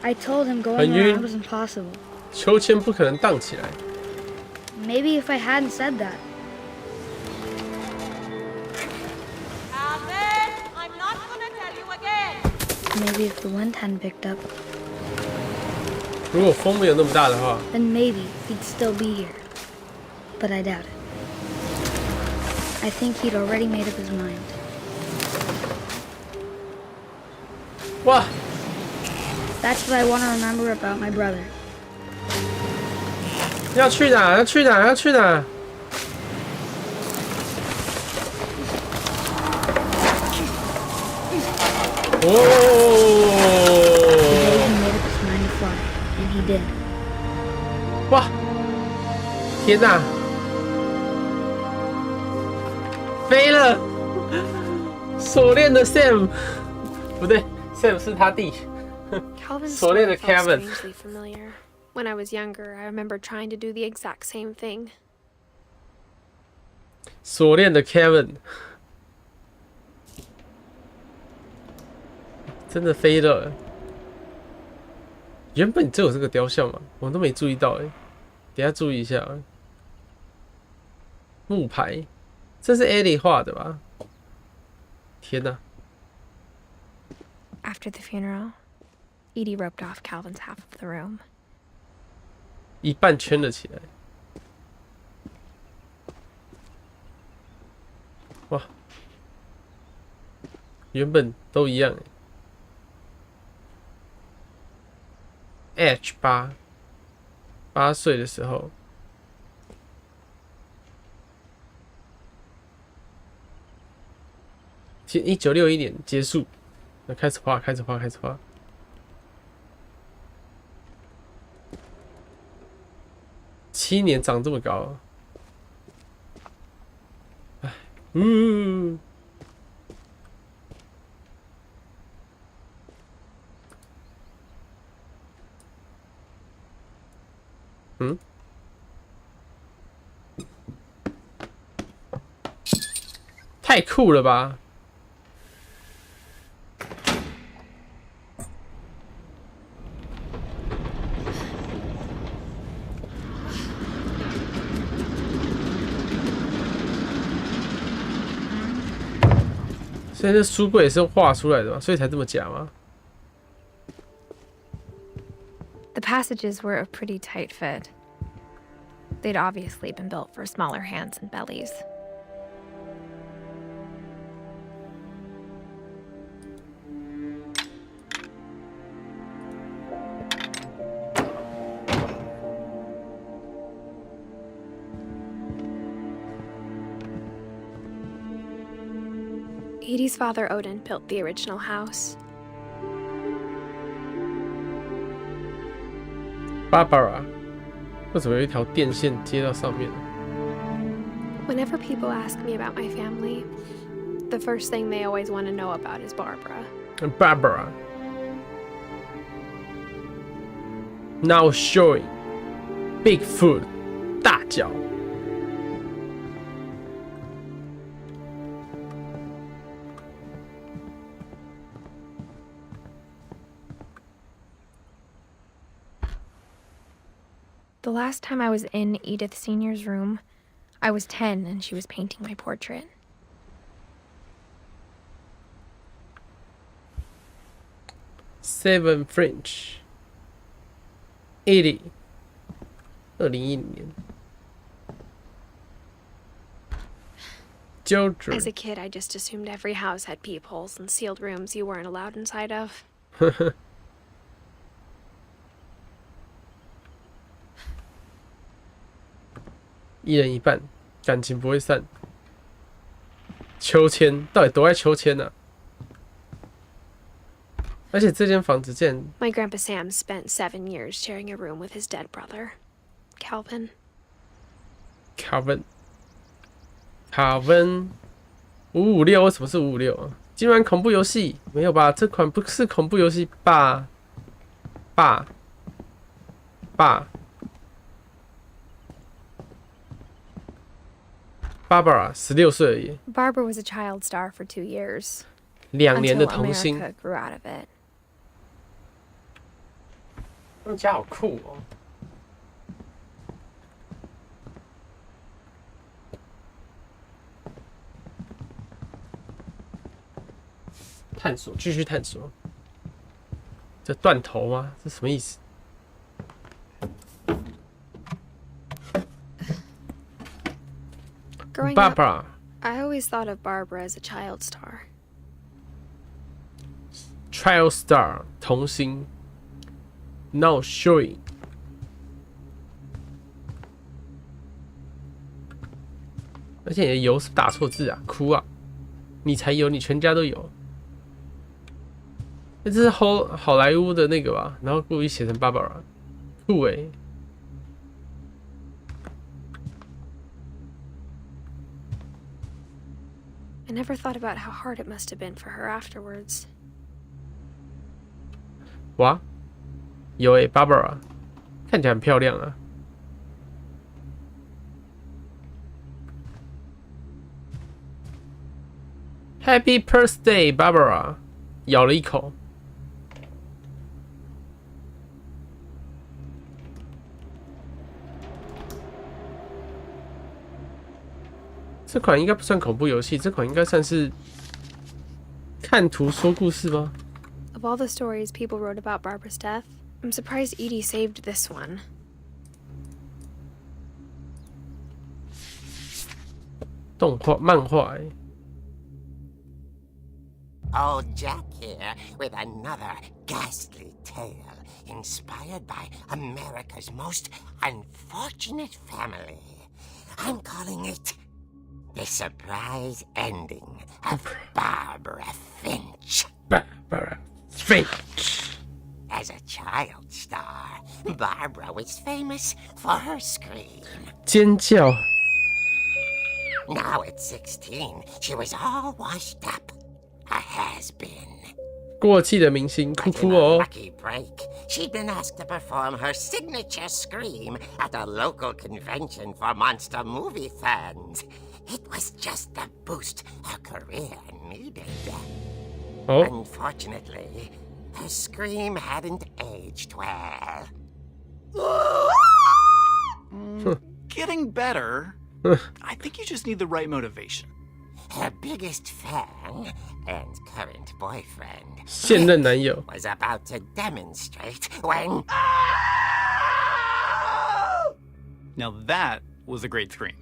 I told him going 很晕。 around was impossible. 秋千不可能荡起来。 Maybe if I hadn't said that. Calvin! I'm not gonna tell you again! Maybe if the wind hadn't picked up, 如果风没有那么大的话， then maybe he'd still be here. But I doubt it. I think he'd already made up his mind. 哇， That's what I want to remember about my brother. 要去哪？要去哪？要去哪？ The day 哦！ he made up his mind to fly, and he did. 哇！天哪！飞了！锁链的 Sam， 不对 ，Sam 是他弟。 Calvin's Sorry, story the felt Kevin. strangely familiar. When I was younger, I remember trying to do the exact same thing. 锁链的 Kevin， 真的飞了。原本就有这个雕像嘛，我都没注意到哎，等一下注意一下。木牌，这是 Ellie 画的吧？天哪！ After the funeral, Edie roped off Calvin's half of the room. 一半圈了起来。哇，原本都一样哎。H 8岁的时候，1961年结束，那开始画，开始画，开始画。7年长这么高，哎，嗯，嗯，太酷了吧！所以那书柜也是画出来的嘛，所以才这么假吗？ The passages were a pretty tight fit. They'd obviously been built for smaller hands and bellies. Edie's father Odin built the original house. Barbara， 为什么有一条电线接到上面？ Whenever people ask me about my family, the first thing they always want to know about is Barbara. Barbara now showing Bigfoot 大脚。The last time I was in Edith Sr.'s room, I was 10 and she was painting my portrait. Seven French 2010年。Children. As a kid, I just assumed every house had peepholes and sealed rooms you weren't allowed inside of. 一人一半，感情不会散。秋千到底多爱秋千呢、而且这间房子竟然 My Grandpa Sam spent 7 years sharing a room with his dead brother, Calvin. Calvin 556，为什么是556啊？竟然恐怖游戏？没有吧？这款不是恐怖游戏吧？爸。Barbara 16岁而已。Barbara was a child star for 2 years. 2年的 Until 童星。 America grew out of it. 那家好酷哦！探索，继续探索。这断头吗？这什么意思？ Growing Barbara up, I always thought of Barbara as a child star. Trial Star 童星 Now Showing 而且你的油是不是打错字啊？哭啊！你才有，你全家都有。这是好莱坞的那个吧？然后故意写成 Barbara， 酷欸。 I never thought about how hard it must have been for her afterwards. 哇，有欸 ，Barbara， 看起来很漂亮啊。Happy birthday, Barbara！ 咬了一口。这款应该不算恐怖游戏，这款应该算是看图说故事吗？ Of all the stories people wrote about Barbara's death, I'm surprised Edie saved this one. 动画、漫画欸。 Old Jack here with another ghastly tale inspired by America's most unfortunate family. I'm calling it The Surprise Ending of Barbara Finch. Barbara Finch. As a child star, Barbara was famous for her scream. 尖叫。 Now at 16, she was all washed up. A has-been. 过气的明星，哭 But 哭 in a 哦。 lucky break, she'd been asked to perform her signature scream at a local convention for monster movie fans. It was just the boost her career needed. 哦， Unfortunately, her scream hadn't aged well. Getting better. I think you just need the right motivation. Her biggest fan and current boyfriend 现任男友。 was about to demonstrate when... Now that was a great scream.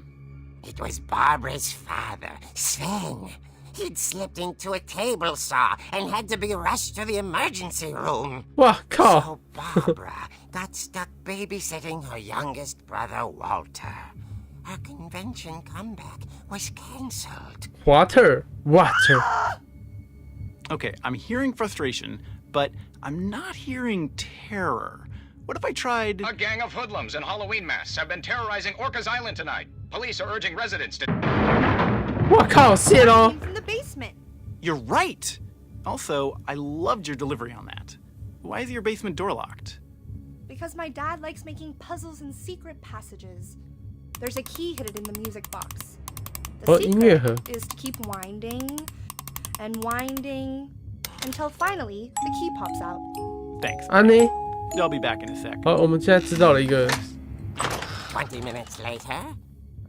It was Barbara's father, Sven. He'd slipped into a table saw and had to be rushed to the emergency room. 哇靠！ So Barbara got stuck babysitting her youngest brother, Walter. Her convention comeback was cancelled. Water. Okay, I'm hearing frustration, but I'm not hearing terror. What if I tried... A gang of hoodlums in Halloween masks have been terrorizing Orcas Island tonight. Police are urging residents to... 哇靠！谢喽。 From the basement. You're right! Also, I loved your delivery on that. Why is your basement door locked? Because my dad likes making puzzles and secret passages. There's a key hidden in the music box. The 哦，音乐盒。 secret is to keep winding and winding until finally the key pops out. Thanks. 安呢？ I'll be back in a sec. 好，我们现在知道了一个。 20 minutes later,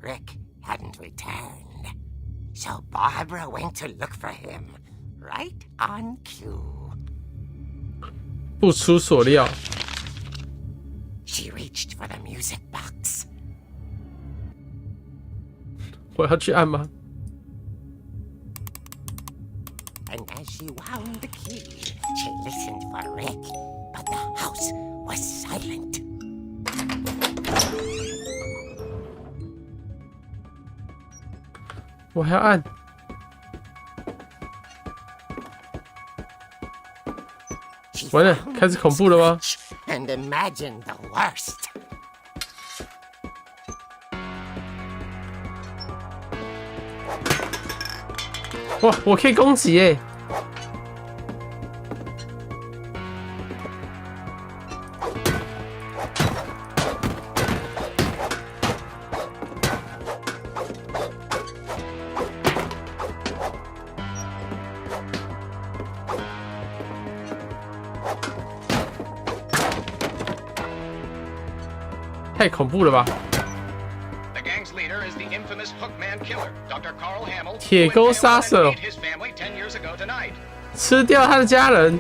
Rick hadn't returned. So Barbara went to look for him, right on cue. 不出所料。She reached for the music box. 我要去按吗？ And as she wound the key, she listened for Rick, but the house was silent. 我还要按。完了，开始恐怖了吗？ And imagined the worst. 哇，我可以攻击耶！太恐怖了吧！ The gang's leader is the infamous Hookman killer, Dr. Carl Hamill, 铁 who 钩 impaled 杀 and 手 ate his family 10 years ago tonight. 吃掉他的家人，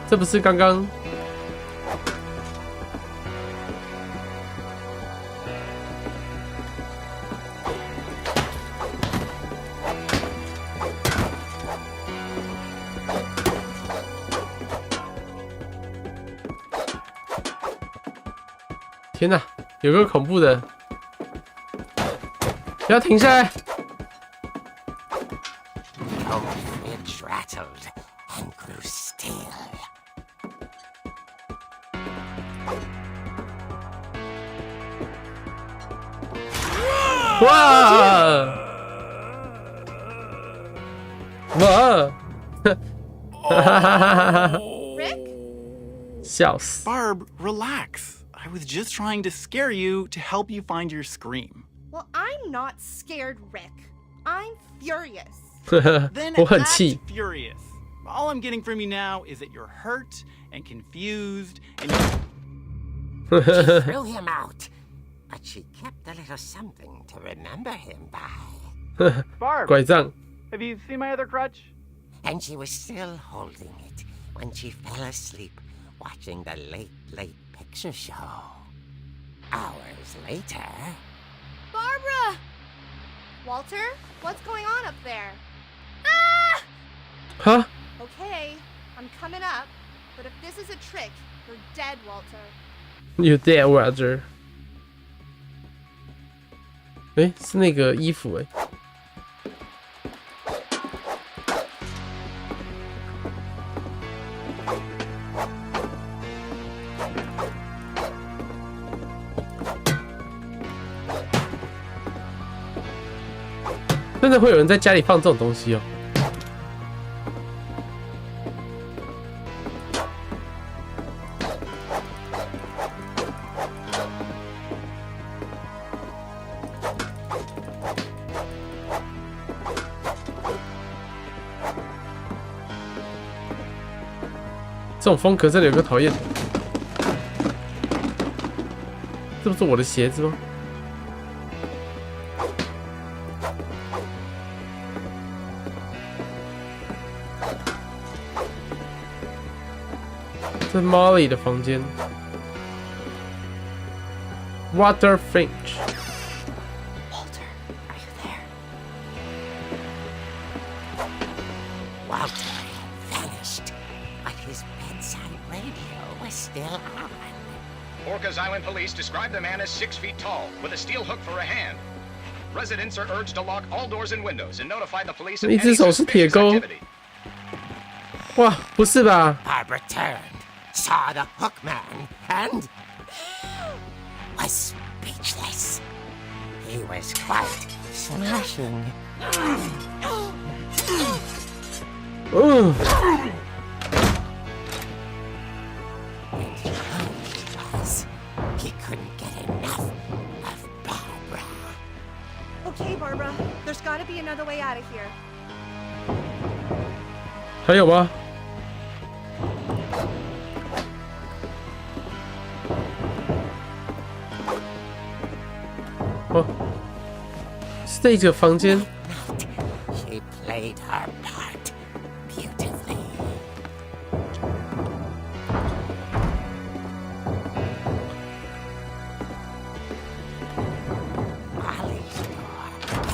这不是刚刚？天哪，有个恐怖的！不要停下来！ The old fridge rattled and grew still. 哇！哇！哈哈哈哈哈！ Rick? 笑死！ Barb, relax. I was just trying to scare you to help you find your scream. Well, I'm not scared, Rick. I'm furious. Then 我很 act 气。 furious. All I'm getting from you now is that you're hurt and confused and Threw him out, but she kept a little something to remember him by. Barb, 拐杖， have you seen my other crutch? And she was still holding it when she fell asleep watching the late picture show. Hours later... Barbara! Walter, what's going on up there? Ah! 哈， Okay, I'm coming up. But if this is a trick, you're dead, Walter. You dead, Roger。哎，是那个衣服哎。真的会有人在家里放这种东西哦？这种风格真的有个讨厌的。这不是我的鞋子吗？这是 Molly 的房间。Water Finch。 Walter, are you there? Walter had vanished, but his bedside radio was still on. Orcas Island police describe the man as 6 feet tall, with a steel hook for a hand. Residents are urged to lock all doors and windows and notify the police of 一 any 只手是铁 suspicious 钩。 activity. 哇，不是吧？ Barbara turned, saw the hookman, and was speechless. He was quite smashing. 嗯。 And he was. He couldn't get enough of Barbara. Okay, Barbara, there's gotta be another way out of here. 还有吗？哦，是这个房间。 She played her part beautifully.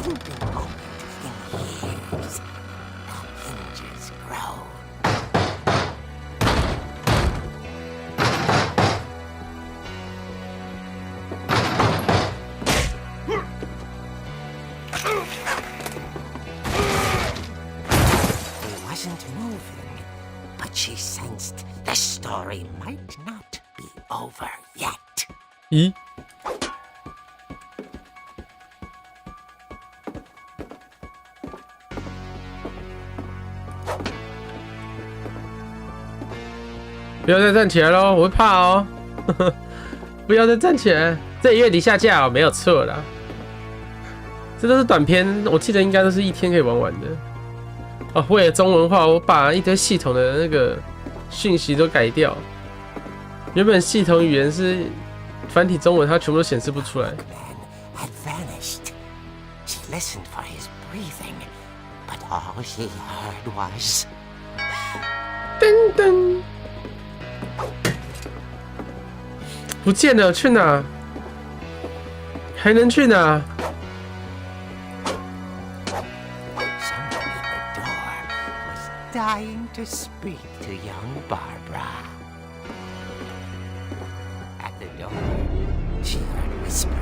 hasn't been opened in years. The hinges grow. He wasn't moving, but she sensed the story might not be over yet. 咦？不要再站起来喽，我会怕哦。不要再站起来，这月底下架哦，没有错啦。这都是短片，我记得应该都是一天可以玩完的。哦，为了中文化，我把一堆系统的那个讯息都改掉。原本系统语言是繁体中文，它全部都显示不出来。Had vanished. She listened for his breathing, but all she heard was 噔噔，不见了，去哪？还能去哪？ someone at the door was dying to speak to young Barbara. At the door, she heard whispering.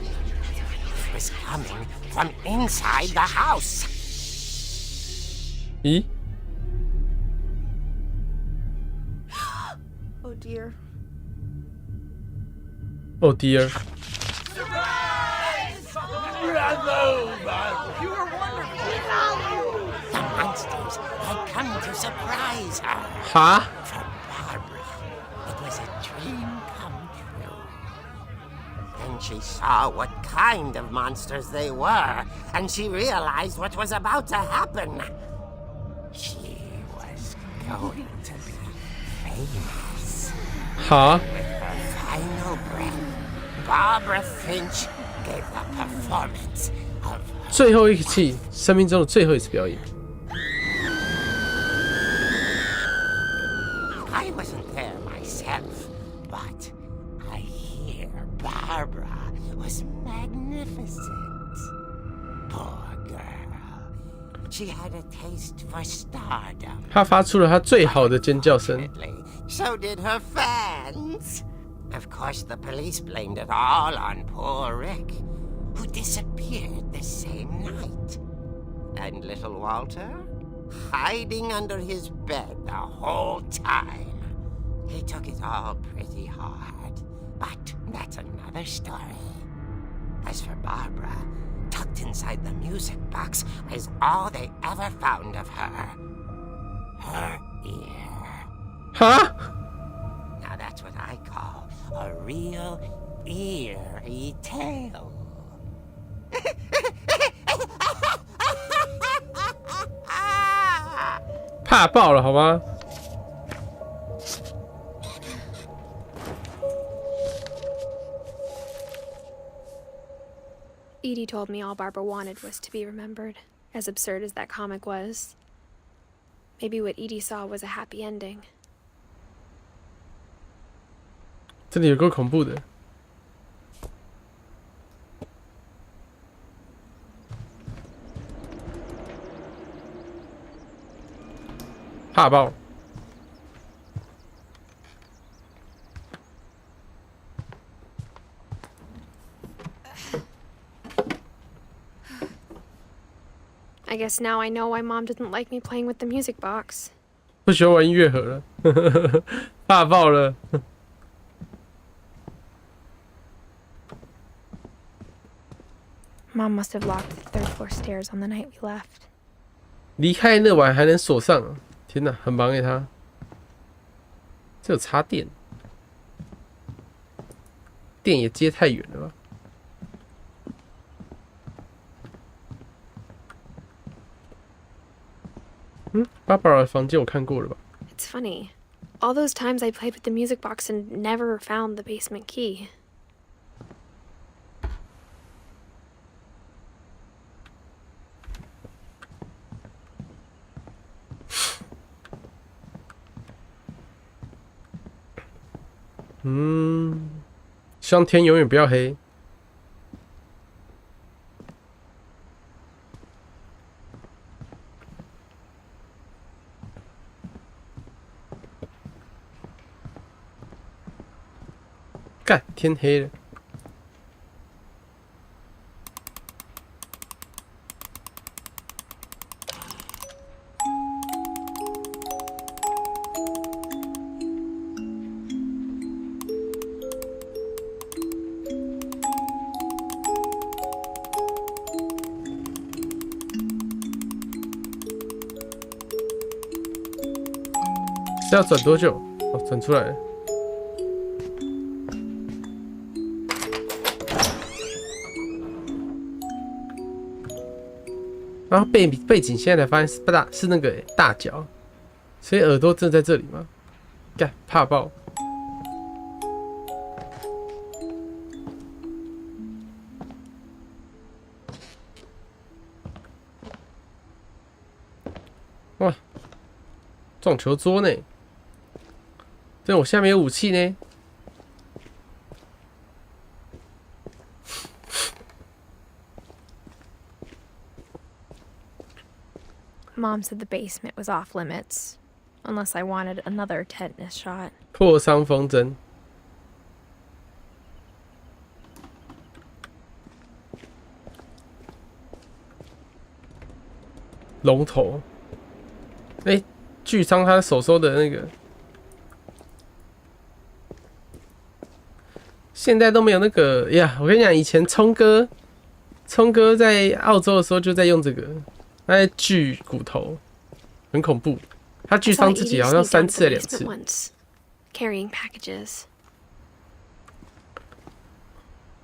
It was coming from inside the house. 咦？ Oh dear. Oh dear. The monsters had come to surprise her. 哈？ For Barbara, it was a dream come true. Then she saw what kind of monsters they were, and she realized what was about to happen. She was going to be famous. 哈？ With her final breath, Barbara Finch gave the performance of her 最后一期，生命中的最后一次表演。 I wasn't there myself, but I hear Barbara was magnificent. Poor girl. She had a taste for stardom. 她发出了她最好的尖叫声。 So did her fans. Of course, the police blamed it all on poor Rick, who disappeared the same night. And little Walter? Hiding under his bed the whole time. He took it all pretty hard, but that's another story. As for Barbara, tucked inside the music box was all they ever found of her. Her ear. 哈？ Now that's what I call a real eerie tale. 怕爆了，好吗？ Edie told me all Barbara wanted was to be remembered, as absurd as that comic was. Maybe what Edie saw was a happy ending. 这里有够恐怖的。怕爆！ I guess now I know why Mom didn't like me playing with the music box. 不喜欢玩音乐盒了，怕爆了。 Mom must have locked the third floor stairs on the night we left. 离开那晚还能锁上啊！天哪，很忙给他。这有插电，电也接太远了吧？巴巴拉的房间我看过了吧？ It's funny. All those times I played with the music box and never found the basement key.希望天永远不要黑。干，天黑了。是要转多久？哦，转出来了。然后背景现在才发现是那个大脚，所以耳朵真的在这里吗？干，怕爆！哇，撞球桌呢？对，我下面有武器呢。Mom said the basement was off limits, unless I wanted another tetanus shot. 破伤风针。龙头。哎，锯伤他手手的那个。现在都没有那个呀！我跟你讲，以前聪哥在澳洲的时候就在用这个，他在锯骨头，很恐怖。他锯伤自己好像3次还2次。Carrying packages.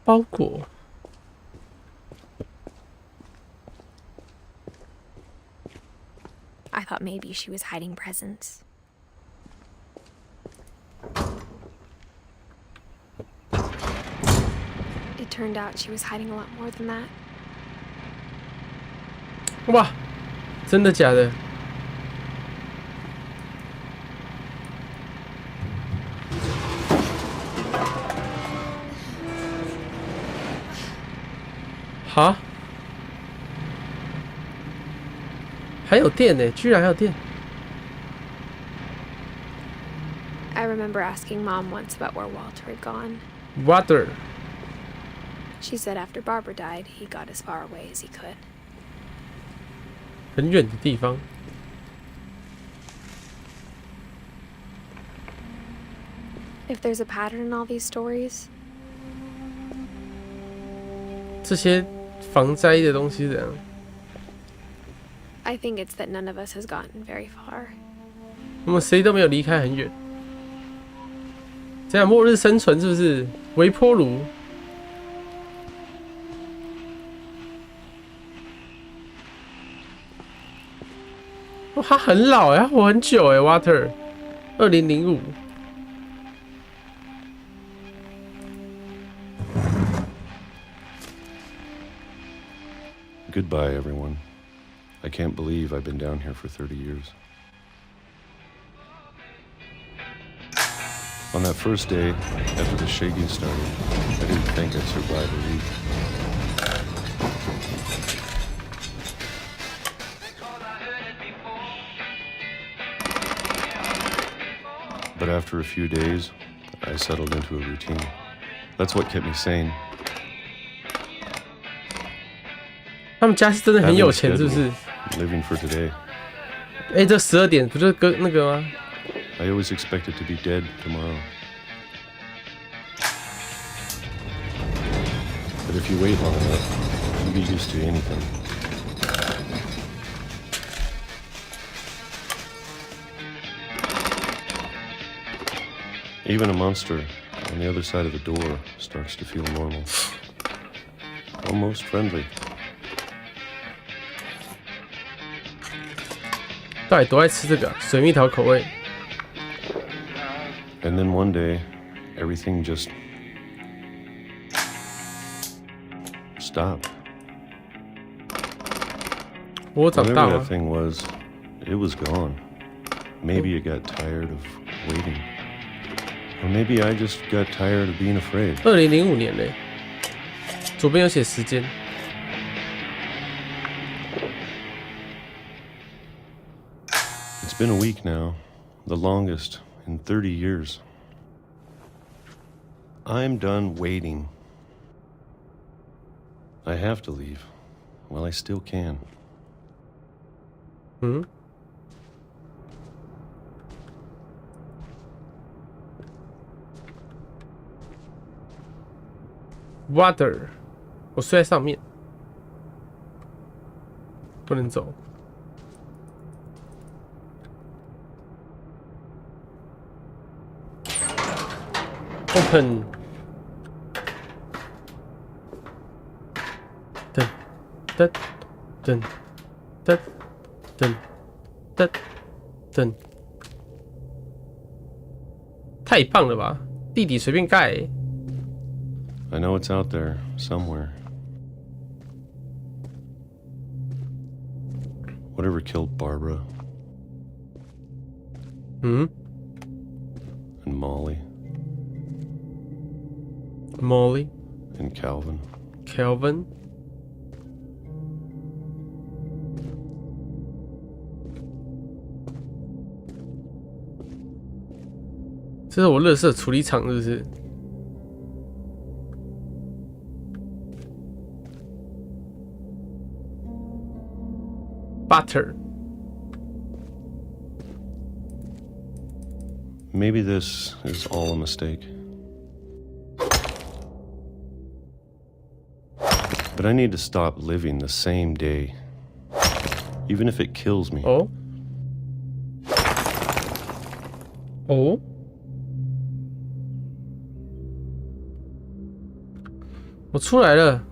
包裹。I thought maybe she was hiding presents. It turned out she was hiding a lot more than that. 哇，真的假的？哈？还有电呢，居然还有电！ I remember asking Mom once about where Walter had gone. Water. She said after Barbara died, he got as far away as he could. 很远的地方。If there's a pattern in all these stories, 这些防灾的东西是怎样？ I think it's that none of us has gotten very far. 我们谁都没有离开很远。这样末日生存是不是？微波炉。哇，他很老哎，他活很久哎 ，Water， 2005。Goodbye, everyone. I can't believe I've been down here for 30 years. On that first day, after the shaking started, I didn't think I'd survive a week. But after a few days, I settled into a routine. That's what kept me sane. 他们家是真的很有钱，是不是？ Living for today. 哎，这12点不就是跟那个吗？ I always expected to be dead tomorrow. But if you wait long enough, you get used to anything. Even a monster on the other side of the door starts to feel normal. Almost friendly. 到底多爱吃这个水蜜桃口味？ And then one day, everything just stopped. 我长大 Whatever 了 that。thing was, it was gone. Maybe it got tired of waiting. Or maybe I just got tired of being afraid. 2005年嘞，左边有写时间。 It's been a week now, the longest in 30 years. I'm done waiting. I have to leave. Well, I still can. Water， 我睡在上面，不能走。Open。噔噔噔噔噔噔噔，太棒了吧！地底随便盖欸。I know it's out there somewhere. Whatever killed Barbara. And Molly. Molly. And Calvin. Calvin. 这是我垃圾处理厂，是不是？ Butter. Maybe this is all a mistake. But I need to stop living the same day. Even if it kills me. Oh? Oh? 我出来了。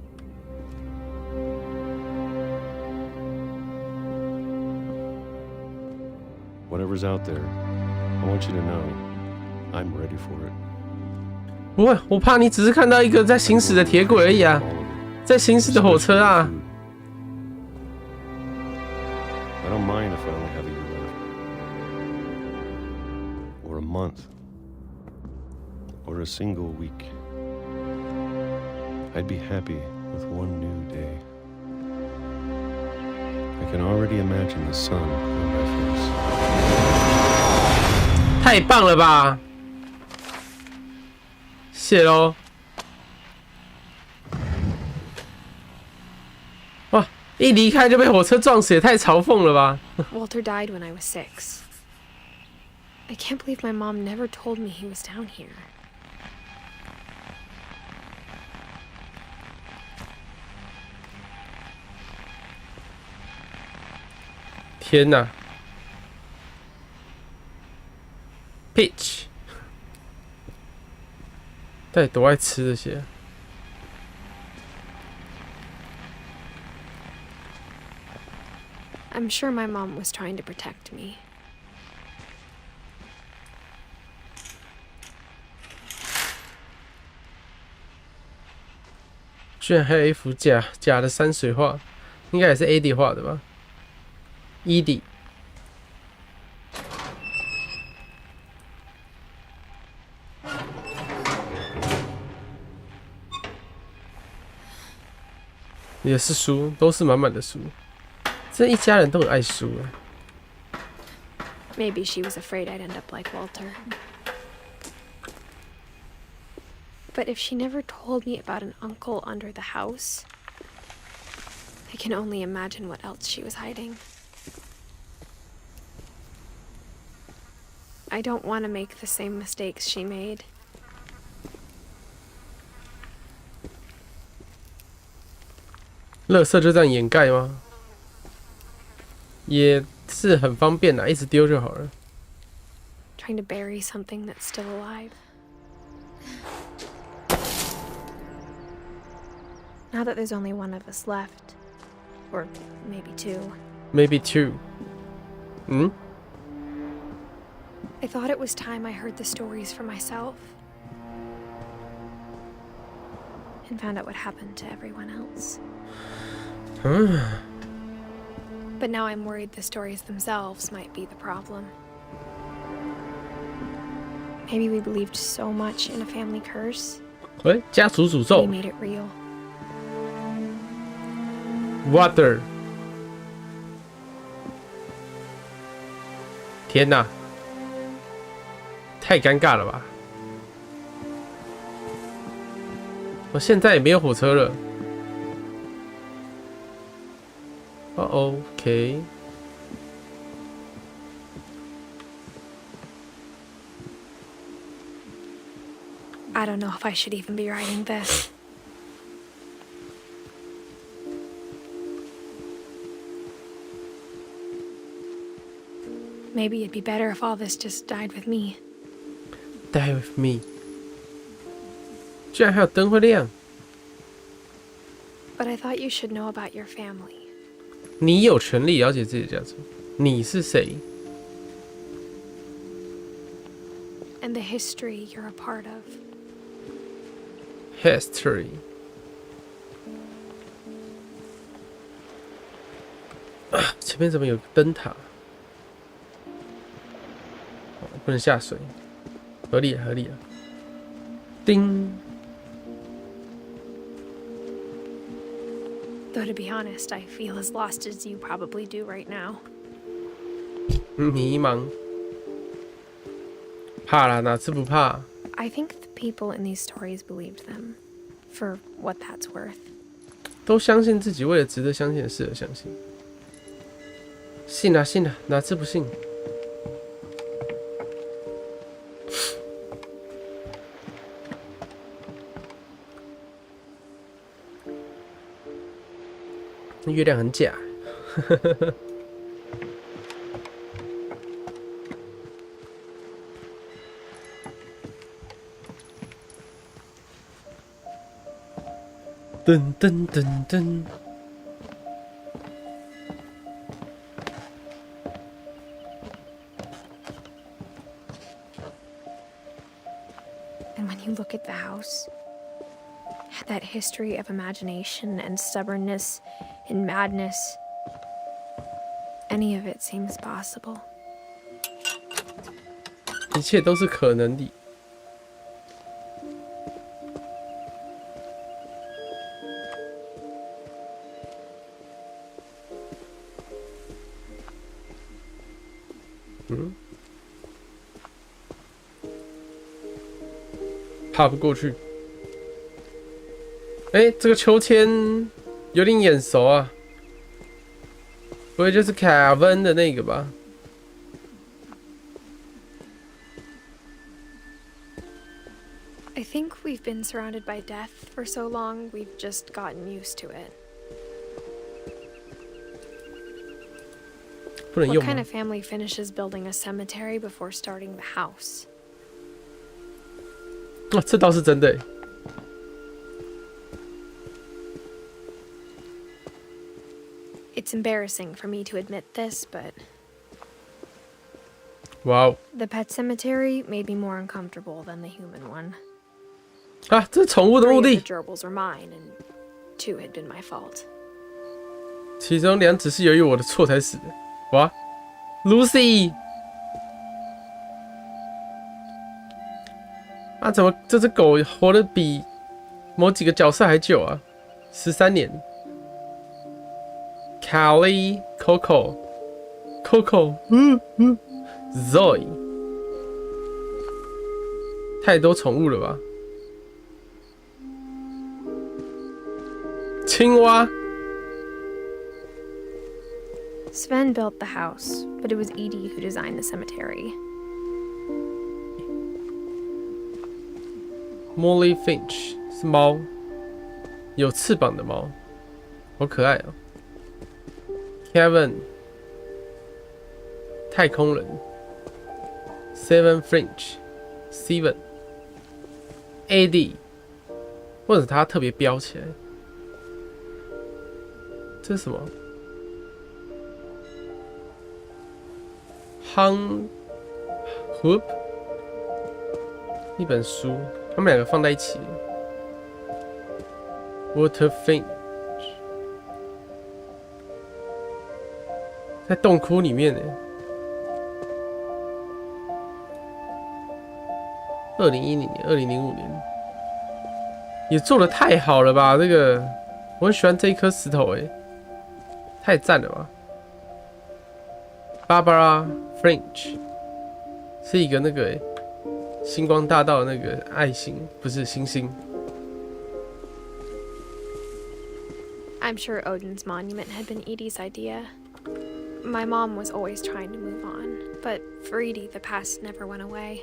Whatever's out there, I want you to know I'm ready for it. 不会，我怕你只是看到一个在行驶的铁轨而已啊，在行驶的火车啊。I don't mind if I only have a year left, or a month, or a single week. I'd be happy with one new day. I can already imagine the sun on my face. 太棒了吧！谢喽。哇，一离开就被火车撞死，也太嘲讽了吧 Walter died when I was 6. I can't believe my mom never told me he was down here. 天哪 ！Peach， 到底多爱吃这些？ I'm sure my mom was trying to protect me. 居然还有一幅假的山水画，应该也是 AD 画的吧 ？ED。也是书，都是满满的书。这一家人都很爱书啊。Maybe she was afraid I'd end up like Walter. But if she never told me about an uncle under the house, I can only imagine what else she was hiding. I don't want to make the same mistakes she made. 垃圾就这样掩盖吗？也是很方便啦，一直丢就好了。Trying to bury something that's still alive. Now that there's only one of us left, or maybe two. Maybe two. I thought it was time I heard the stories for myself. And found out what happened to everyone else. But now I'm worried the stories themselves might be the problem. Maybe we believed so much in a family curse. 家族诅咒 We made it real. Water. 天哪，太尴尬了吧！我现在也没有火车了。OK。I don't know if I should even be writing this. Maybe it'd be better if all this just died with me. Die with me. 居然还有灯会亮。But I thought you should know about your family. 你有权利了解自己的家族。你是谁 And the history you're a part of.？History。前面怎么有个灯塔？不能下水，合理啊，合理啊。叮。Though to be honest, I feel as lost as you probably do right now. 迷茫。怕啦，哪次不怕？ I think the people in these stories believed them, for what that's worth. 都相信自己，为了值得相信的事而相信。信啊信啊，哪次不信？月亮很假。噔噔噔噔。And when you look at the house, that history of imagination and stubbornness and madness, any of it seems possible. 一切都是可能的。爬不过去。这个秋千有点眼熟啊，不会就是凯文的那个吧？ I think we've been surrounded by death for so long, we've just gotten used to it. 不能用 What kind 吗 of family finishes building a cemetery before starting the house? 这倒是真的。It's embarrassing for me to admit this, but 哇哦！ the pet cemetery made me more uncomfortable than the human one. 啊，这是宠物的 Three 墓 of the 地， gerbils were mine, and 2 had been my fault. 其中2只是由于我的错才死的。哇 ，Lucy， 啊，怎么这只狗活得比某几个角色还久啊？13年。Callie、Coco、Zoe， 太多宠物了吧？青蛙。 Sven built the house, but it was Edie who designed the cemetery. Molly Finch 是猫，有翅膀的猫，好可爱哦。Kevin 太空人 ，Seven Finch Steven AD 或者他特别标起来，这是什么 ？Hung Hoop 一本书，他们2个放在一起。Water Finch 在洞窟里面呢。2010年、2005年，也做得太好了吧？这个我很喜欢这一颗石头，太赞了吧 ！Barbara French 是一个那个星光大道的那个爱心，不是星星。I'm sure Odin's monument had been Edie's idea. My mom was always trying to move on, but for Edie, the past never went away.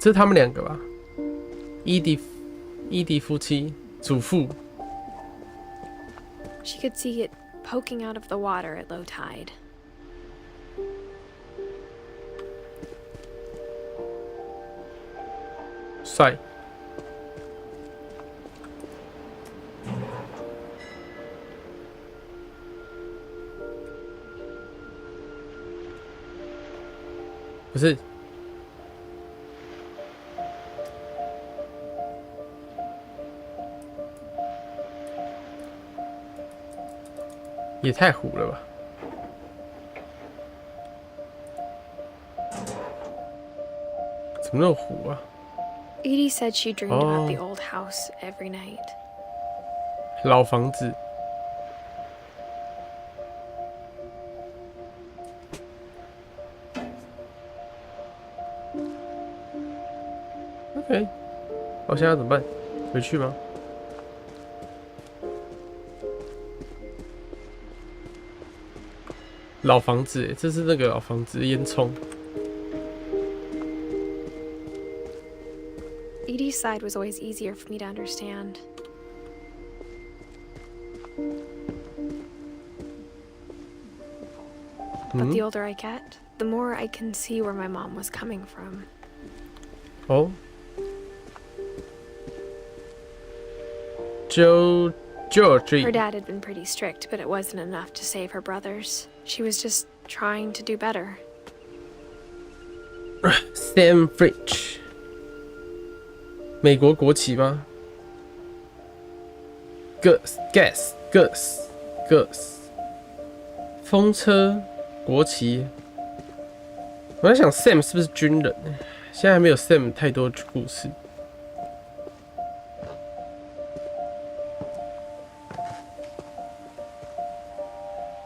这是他们两个吧？伊迪夫妻，祖父。She could see it poking out of the water at low tide. 帅。不是。也太糊了吧！怎么那么糊啊？ Edie said she dreamed about the old house every night. 老房子。OK， 我现在要怎么办？回去吗？老房子，这是那个老房子烟囱。Edie's side was always easier for me to understand. But the older I get, the more I can see where my mom was coming from. Oh. Georgie. Her dad had been pretty strict, but it wasn't enough to save her brothers. She was just trying to do better. Sam Fridge. 美国国旗吗 ？Gus。风车国旗。我在想 Sam 是不是军人？现在还没有 Sam 太多故事。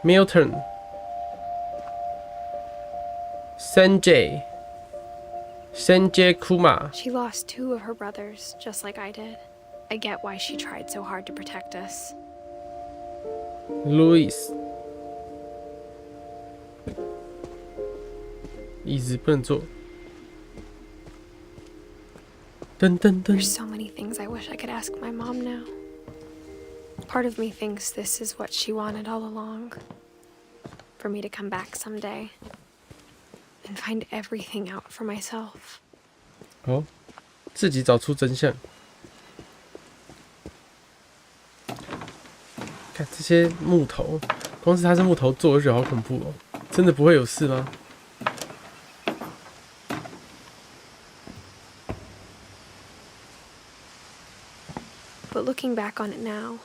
Milton。Sanjay Kumar. She lost 2 of her brothers, just like I did. I get why she tried so hard to protect us. Louis. 椅子不能坐。噔噔噔。 There's so many things I wish I could ask my mom now. Part of me thinks this is what she wanted all along. For me to come back someday. And find everything out for myself. 哦，自己找出真相。看这些木头，光是它是木头做，我就觉得好恐怖哦！真的不会有事吗？But looking back on it now.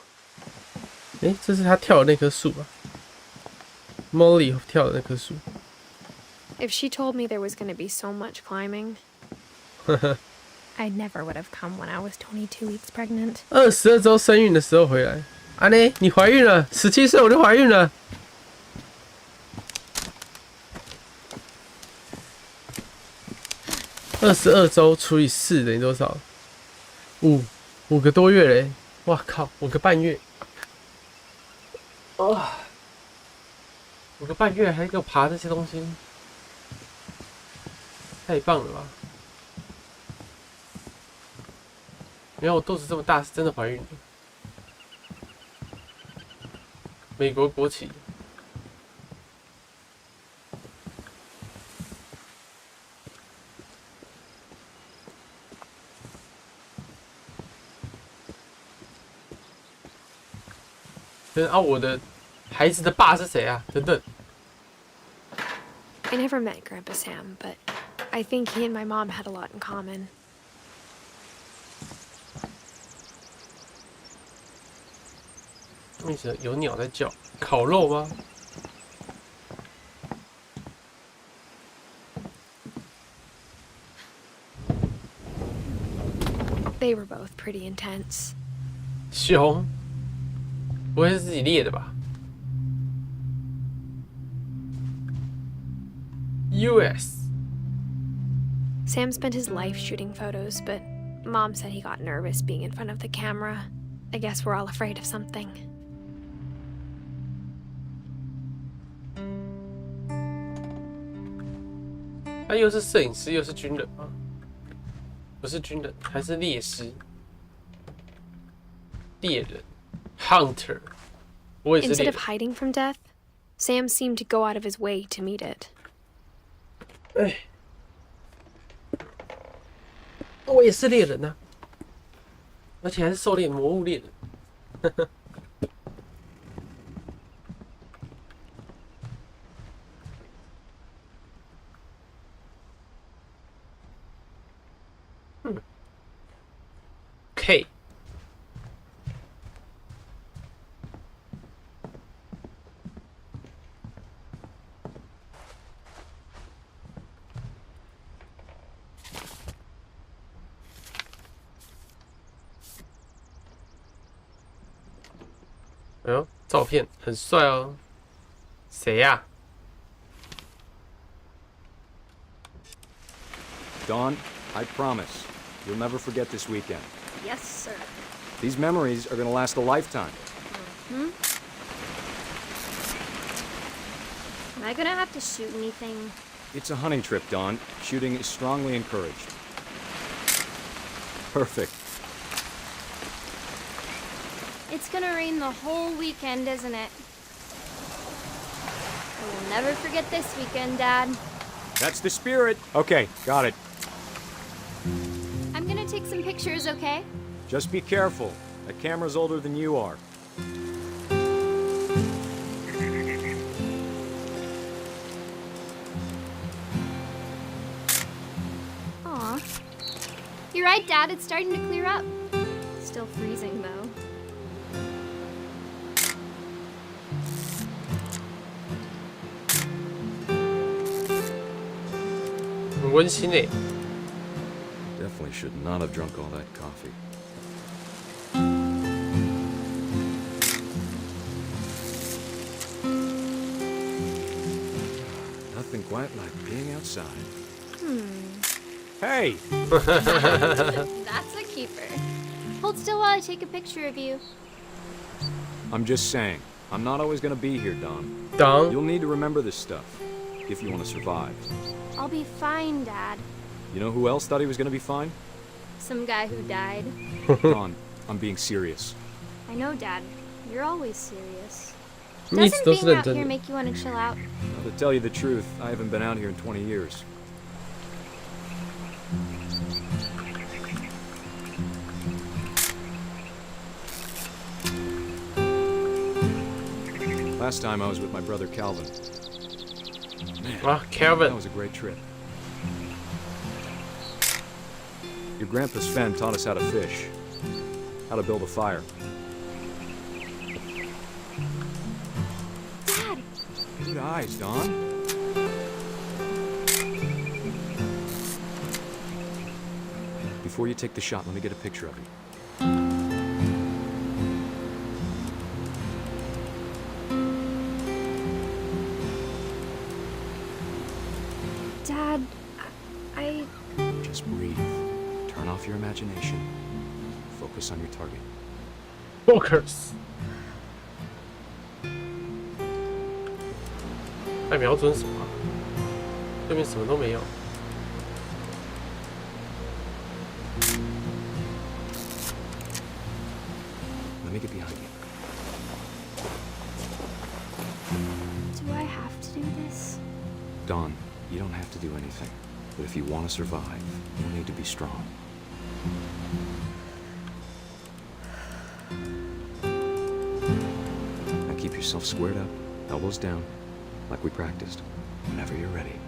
诶，这是他跳的那棵树吧 ？Molly 跳的那棵树。If she told me there was going to be so much climbing, I never would have come when I was 22 weeks pregnant. 22周生孕的时候回来，啊呢，你怀孕了，17岁我就怀孕了。22周除以4等于多少？5个多月嘞！哇靠，5个半月。5个半月还给我爬这些东西。太棒了吧！原来我肚子这么大是真的怀孕了。美国国旗。我的孩子的爸是谁啊？等等。I never met Grandpa Sam, but I think he and my mom had a lot in common. 为什么有鸟在叫？烤肉吗？ They were both pretty intense. 熊，不会是自己猎的吧 ？US. Sam spent his life shooting photos, but Mom said he got nervous being in front of the camera. I guess we're all afraid of something. 他又是摄影师，又是军人吗？不是军人，还是猎师？猎人 ，hunter。我也是猎 Instead 人。 of hiding from death, Sam seemed to go out of his way to meet it. 哎，我也是猎人呐、而且还是狩猎魔物猎人。K。哎呦，照片很帅哦。谁呀、Dawn, I promise, you'll never forget this weekend. Yes, sir. These memories are gonna last a lifetime. Hmm? Am I gonna have to shoot anything? It's a hunting trip, Dawn. Shooting is strongly encouraged. Perfect. It's gonna rain the whole weekend, isn't it? I will never forget this weekend, Dad. That's the spirit. Okay, got it. I'm gonna take some pictures, okay? Just be careful. That camera's older than you are. Aw. You're right, Dad. It's starting to clear up. Still freezing, though. Definitely should not have drunk all that coffee. Nothing quite like being outside. Hey! That's a keeper. Hold still while I take a picture of you. I'm just saying, I'm not always gonna be here, Don. Don? You'll need to remember this stuff, if you want to survive. I'll be fine, Dad. You know who else thought he was gonna be fine? Some guy who died. Don, I'm being serious. I know, Dad. You're always serious. 你一直 Doesn't 都是 being 认 out 真 here 的。 make you want to chill out? Well, to tell you the truth, I haven't been out here in 20 years. Last time I was with my brother Calvin. Man, Ah, Calvin. that was a great trip. Your grandpa Sven taught us how to fish, how to build a fire. Dad! Good eyes, Don. Before you take the shot, let me get a picture of you. Dad, I... Just breathe. Turn off your imagination. Focus on your target. Focus。他瞄准什么啊？对面什么都没有。Let me get behind you. Do I have to do this? Don, you don't have to do anything. But if you want to survive, you'll need to be strong. Now keep yourself squared up, elbows down, like we practiced, whenever you're ready.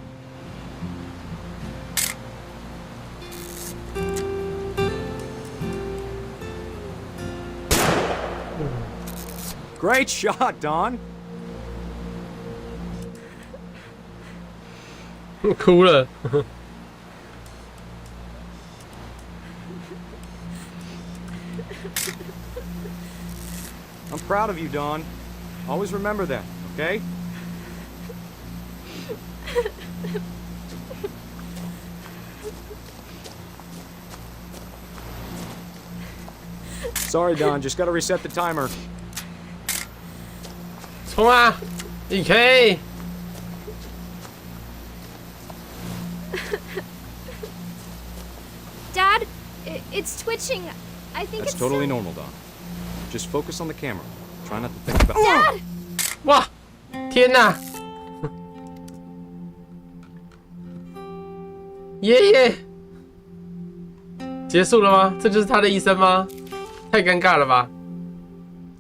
Great shot, Don! 哭了。I'm proud of you, Don. Always remember that, okay? Sorry, Don. Just gotta reset the timer. 冲啊！你可以。Dad, it's twitching. I think That's it's totally normal, Don. Just focus on the camera. Try not to think about. Dad! 哇！天哪！爷爷，结束了吗？这就是他的一生吗？太尴尬了吧！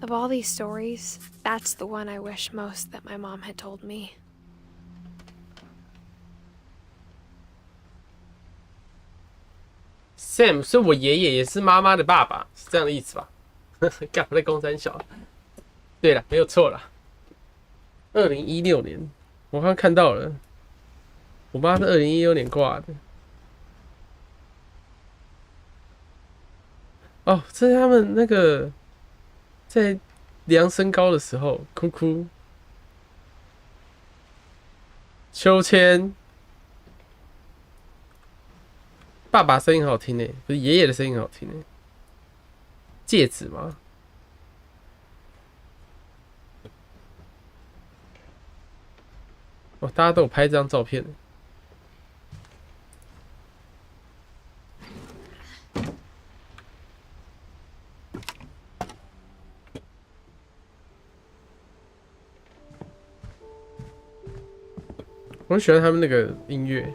Of all these stories, that's the one I wish most that my mom had told me. Sam 是我爷爷，也是妈妈的爸爸，是这样的意思吧？干我在公三小。对了，没有错了。2016年，我刚刚看到了，我妈是2016年挂的。哦，这是他们那个在量身高的时候，哭哭。秋千，爸爸声音好听诶，不是爷爷的声音好听诶。戒指吗？哦，大家都有拍这张照片。我很喜欢他们那个音乐，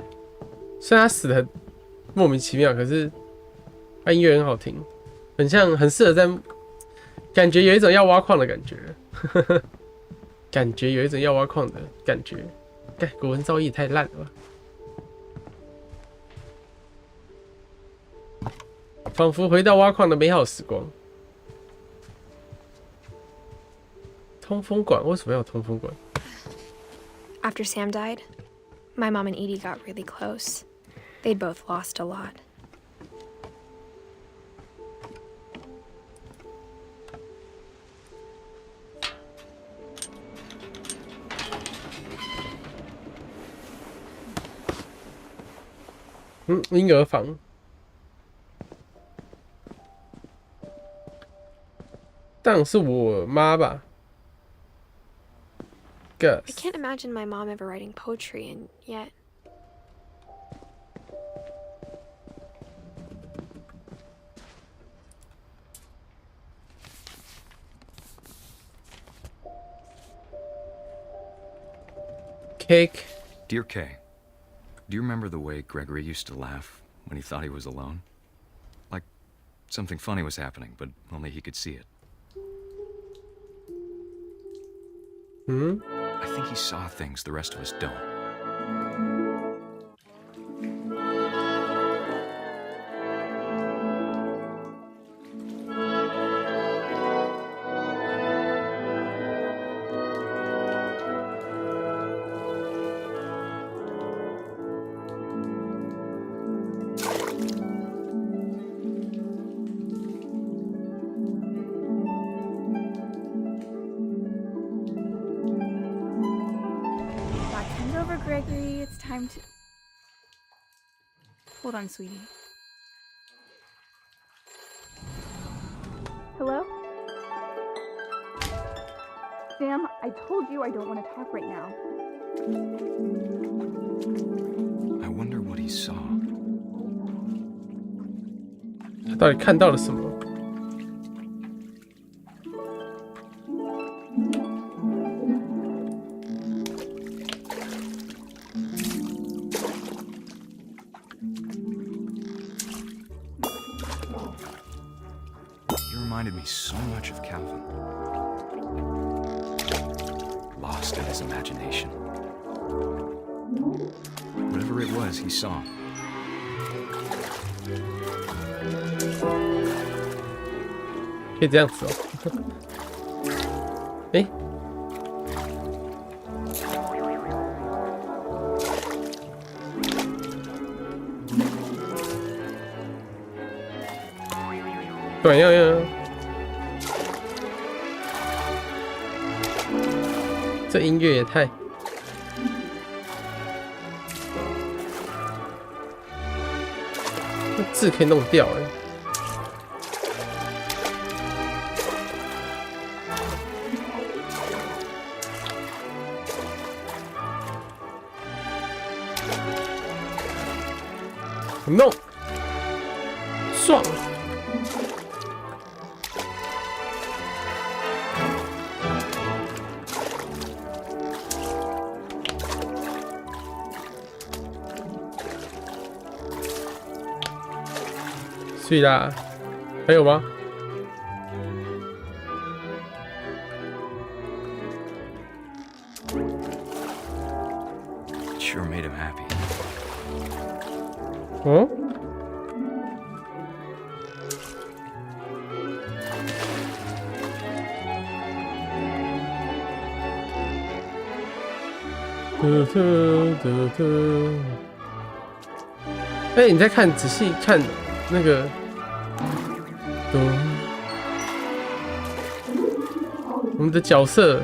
虽然他死的很莫名其妙，可是他音乐很好听，很像，很适合在，感觉有一种要挖矿的感觉，感觉有一种要挖矿的感觉。干，国文造诣也太烂了吧！仿佛回到挖矿的美好时光。通风管为什么要有通风管？ After Sam died, my mom and Edie got really close. They'd both lost a lot. Mm, 婴儿房。当然是我妈吧。I can't imagine my mom ever writing poetry, and yet. Cake. Dear Kay, do you remember the way Gregory used to laugh when he thought he was alone? Like something funny was happening, but only he could see it. Hmm? I think he saw things the rest of us don't. Gregory, it's time to... Hold on, sweetie. Hello? Sam, I told you I don't want to talk right now. I wonder what he saw. 他到底看到了什么？ Reminded me so much of Calvin. Lost in his imagination. Whatever it was, he saw. 可以这样子哦。哎，短样样。 这音乐也太……这字可以弄掉哎。弄，爽。所以啦，还有吗？ Sure made him happy. 哦？哎，你再看，仔细看那个，我们的角色：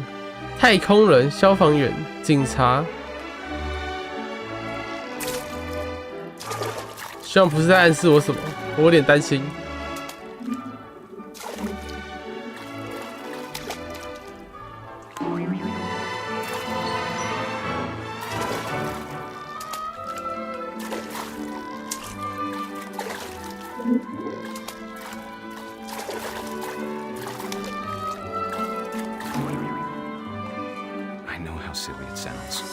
太空人、消防员、警察。 希望不是在暗示我什么，我有点担心。I know how silly it sounds.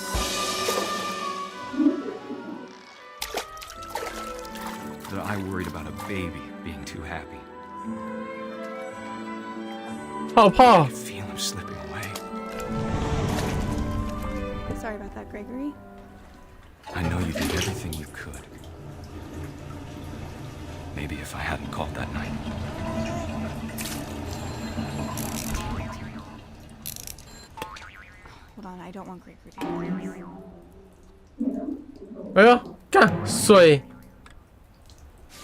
That I worried about a baby being too happy. 泡泡 I feel him slipping away. Sorry about that, Gregory. I know you did everything you could. Maybe if I hadn't called that night. Hold on, I don't want Gregory to hear this. 哎呦，干水！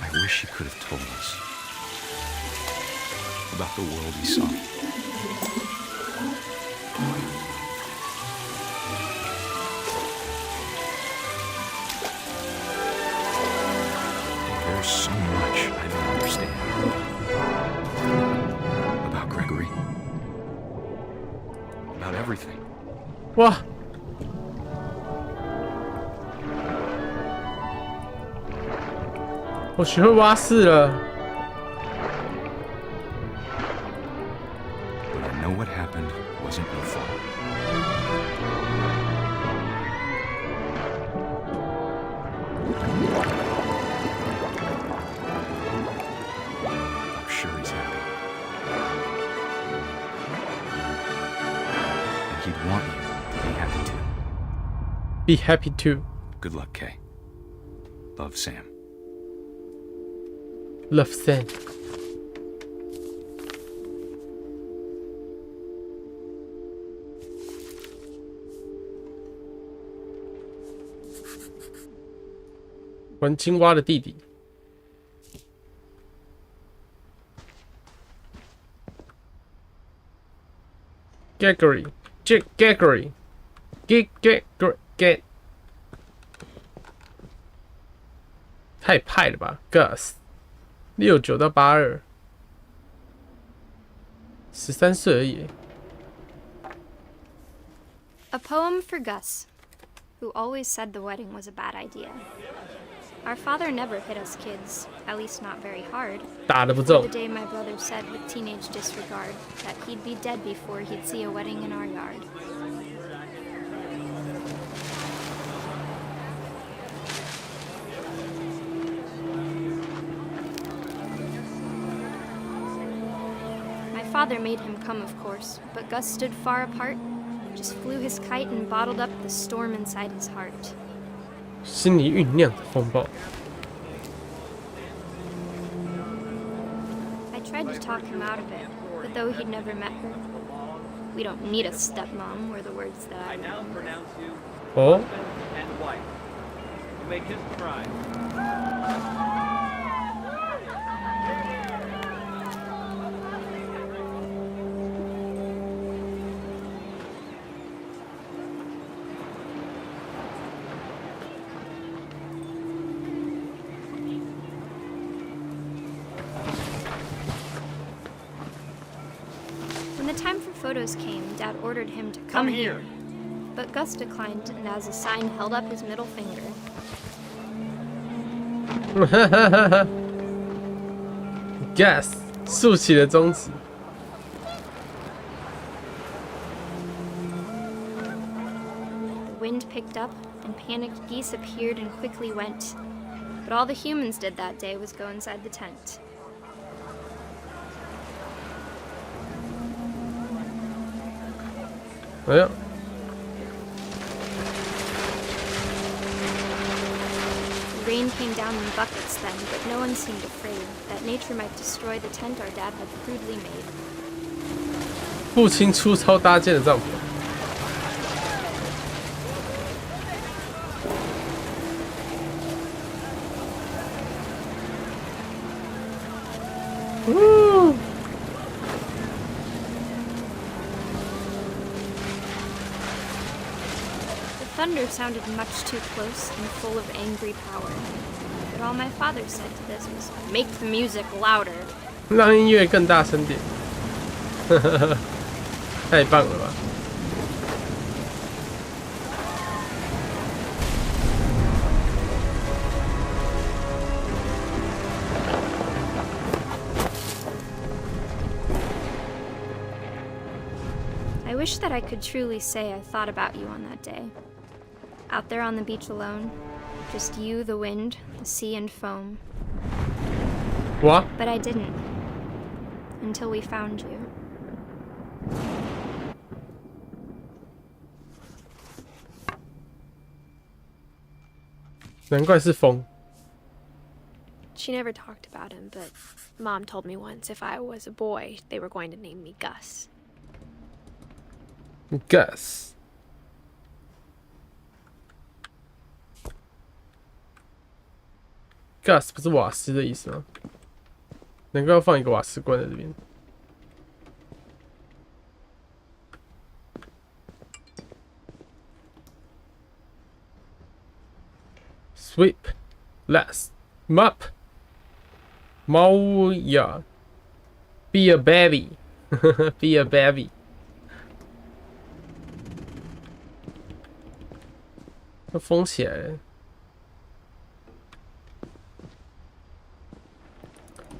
I wish he could have told us about the world he saw. There's so much I don't understand about Gregory, about everything. 哇！ 我学会蛙式了。 But I know what happened wasn't your fault. I'm sure he's happy. And he'd want you to be happy too. Be happy too. Good luck, Kay. Love, Sam. Love Sam。玩青蛙的弟弟。Gregory，Gregory，Get，太派了吧 ，Gus。69到82，13岁而已。 A poem for Gus, who always said the wedding was a bad idea. Our father never hit us kids, at least not very hard. 打得不中。 The day my brother said with teenage disregard that he'd be dead before he'd see a wedding in our yard. My father made him come, of course, but Gus stood far apart, just flew his kite and bottled up the storm inside his heart. 心里酝酿的风暴。 I tried to talk him out of it, but though he'd never met her, we don't need a stepmom were the words that I now pronounce you husband and wife. You may kiss the bride. 'When the time for photos came, Dad ordered him to come here. But Gus declined and as a sign held up his middle finger. Gas 竖起了中指。The wind picked up, and panicked geese appeared and quickly went. But all the humans did that day was go inside the tent. The rain came down in buckets then, but no one seemed afraid that nature might destroy the tent our dad had crudely made. 父亲粗糙搭建的帐篷。Woo! The thunder sounded much too close and full of angry power. But all my father said to this was, "Make the music louder." 让音乐更大声点。太棒了吧！ I wish that I could truly say I thought about you on that day. Out there on the beach alone, just you, the wind, the sea, and foam. What? But I didn't. Until we found you. She never talked about him, but Mom told me once if I was a boy, they were going to name me Gus. Gus. Gus 不是瓦斯的意思吗？难怪要放一个瓦斯罐在这边。Sweep, last, mop, 猫呀 ，be a baby, be a baby。 要封起来了，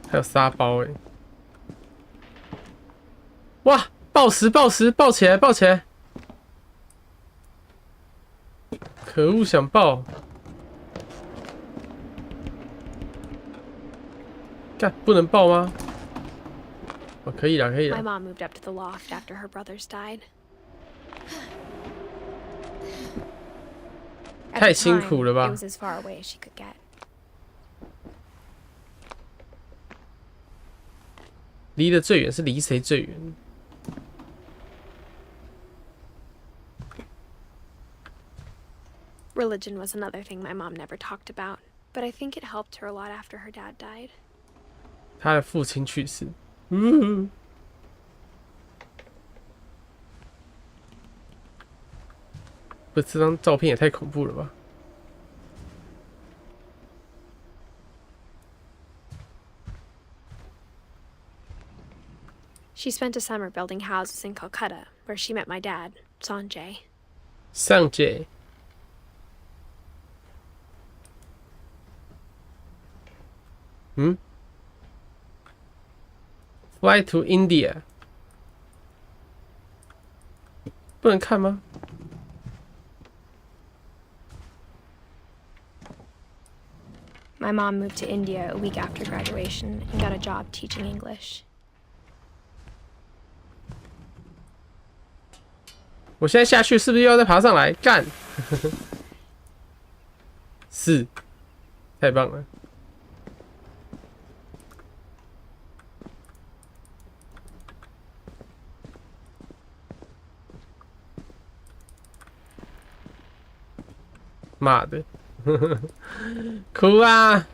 还有沙包哎！哇，爆石爆石，爆起来爆起来！可恶，想爆！干，不能爆吗？哦，可以了，可以了。 My mom moved up to the loft after her brothers died. 太辛苦了吧 It was as far away as she could get. 离得最远是离谁最远？ Religion was another thing my mom never talked about, but I think it helped her a lot after her dad died. 他的父亲去世。不，这张照片也太恐怖了吧！ She spent a summer building houses in Calcutta, where she met my dad, Sanjay. Sanjay. Fly to India. 不能看吗？ My mom moved to India a week after graduation and got a job teaching English. 我现在下去是不是又要再爬上来？干！是，太棒了！妈的！哭啊！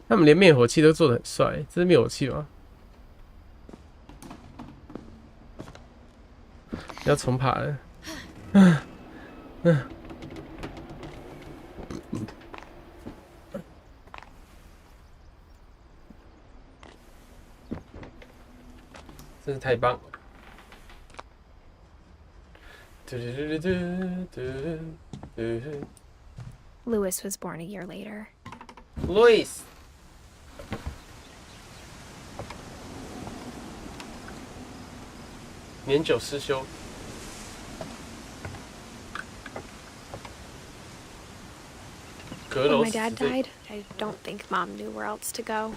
他们连灭火器都做得很帅，这是灭火器吗？要重爬了。真是太棒了！ Louis was born a year later. Louis， 年久失修。阁 When 楼 my 死 dad 罪。 died, I don't think Mom knew where else to go.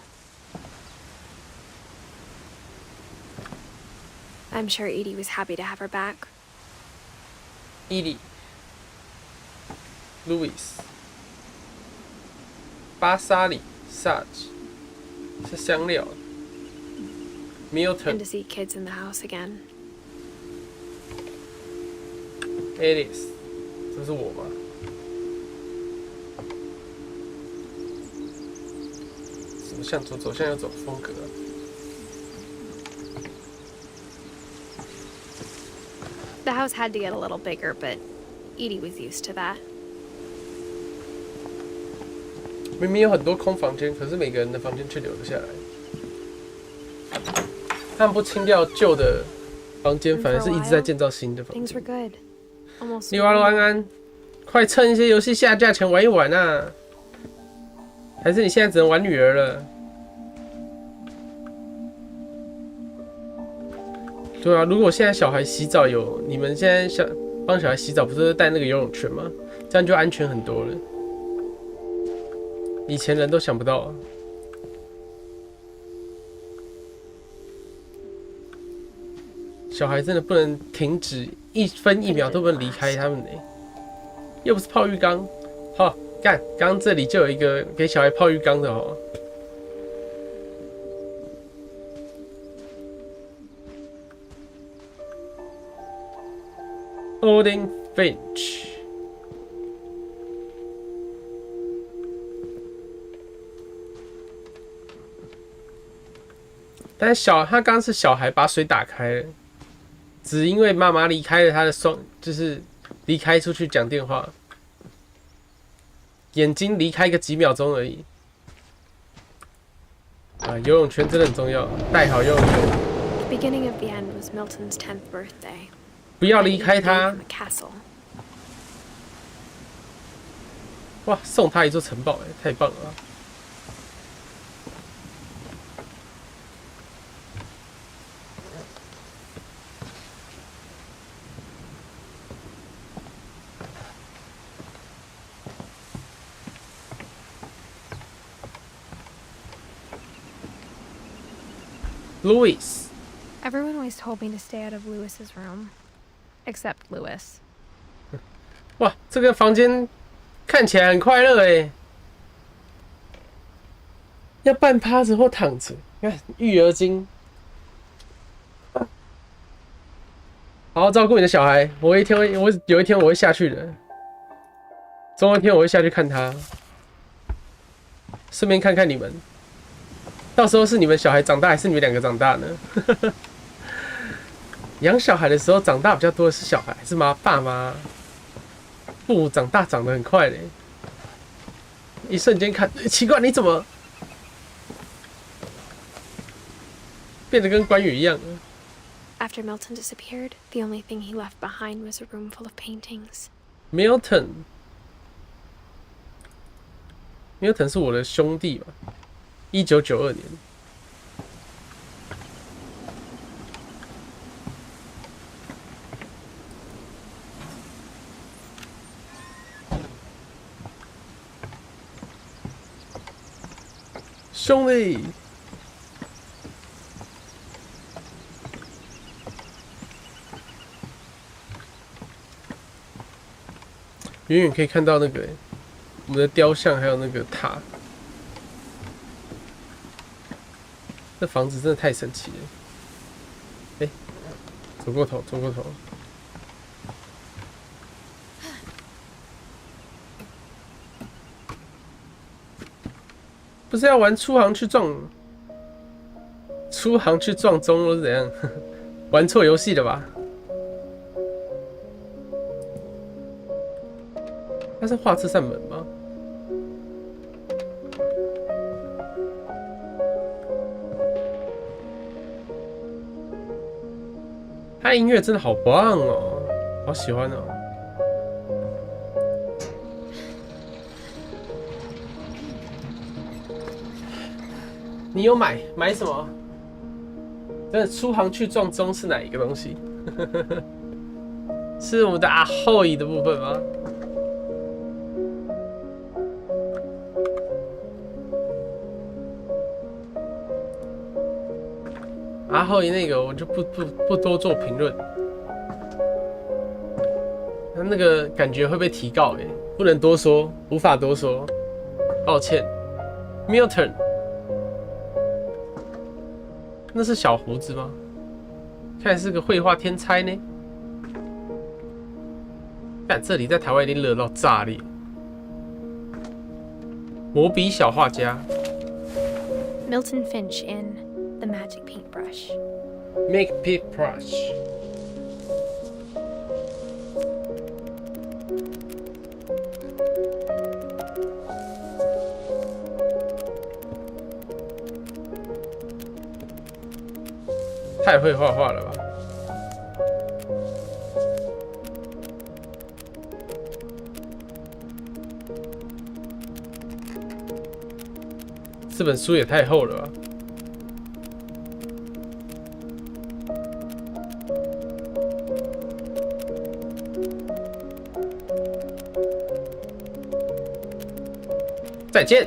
I'm sure Edie was happy to have her back. Edie Louis 巴沙里 Sage 是香料 And Milton to see kids in the house again. Alice 这是我吗？ 怎么向左走向右走风格啊？ The house had to get a little bigger, but Edie was used to that. 明明有很多空房间，可是每个人的房间却留了下来。他们不清掉旧的房间， And 反而 for 是 a 一直在 while, 建造新的房 things 间 were。good. Almost 你哇喽安安，快趁一些游戏下架前玩一玩啊！还是你现在只能玩女儿了？对啊，如果现在小孩洗澡有，你们现在帮小孩洗澡不是带那个游泳圈吗？这样就安全很多了。以前人都想不到啊。小孩真的不能停止1分1秒都不能离开他们呢，又不是泡浴缸。好，干，刚刚这里就有一个给小孩泡浴缸的哦。Holding Finch， 但是他刚刚是小孩把水打开了，只因为妈妈离开了他的就是离开出去讲电话，眼睛离开个几秒钟而已。啊，游泳圈真的很重要，带好游泳圈。The beginning of the end was Milton's 10th birthday. 不要离开他。 From a castle. 哇，送他一座城堡，太棒了啊！ Louis. Everyone always told me to stay out of Lewis's room. Except Lewis. 哇，这个房间看起来很快乐哎。要半趴着或躺着，你看育儿经。好好照顾你的小孩，我有一天我会下去的。总有一天我会下去看他，顺便看看你们。到时候是你们小孩长大，还是你们两个长大呢？养小孩的时候，长大比较多的是小孩，还是爸妈？父母长大长得很快嘞，一瞬间看，奇怪，你怎么变得跟关羽一样？ After Milton disappeared, the only thing he left behind was a room full of paintings. Milton 是我的兄弟嘛，1992年。兄弟，远远可以看到那个我们的雕像，还有那个塔。这房子真的太神奇了！哎，走过头，走过头。不是要玩出航去撞钟了是怎样？玩错游戏了吧？他是画这扇门吗？他的音乐真的好棒哦，好喜欢哦。你有买什么？真的出行去撞钟是哪一个东西？是我们的阿后椅的部分吗？阿后椅那个我就不多做评论，那个感觉会被提告不能多说，无法多说，抱歉。Milton， 那是小胡子吗？看来是个绘画天才呢。但这里在台湾一定热到炸裂。魔笔小画家 Milton Finch in The Magic Paintbrush. Make Paintbrush。太会画画了吧！这本书也太厚了吧！再见。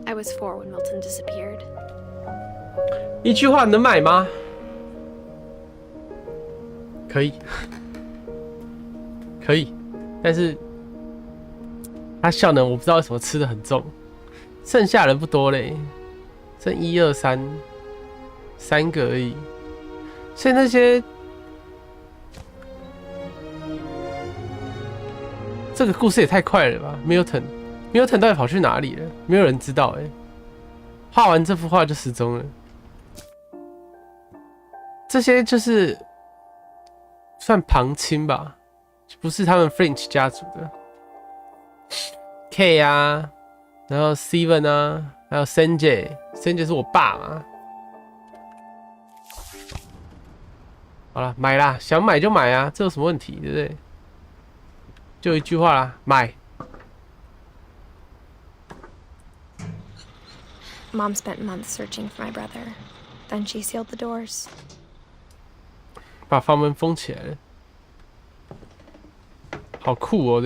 I was 4 when Milton disappeared. 一句话能买吗？可以，可以，但是他效能我不知道为什么吃的很重，剩下人不多嘞，剩1、2、3个而已，所以那些这个故事也太快了吧 ！Milton 到底跑去哪里了？没有人知道画完这幅画就失踪了。这些就是算旁亲吧，不是他们 French 家族的。K 啊，然后 Steven 啊，还有 Sanjay 是我爸嘛。好了，买啦，想买就买啊，这有什么问题，对不对？就一句话啦，买。Mom spent months searching for my brother. Then she sealed the doors. 把房门封起来了，好酷哦！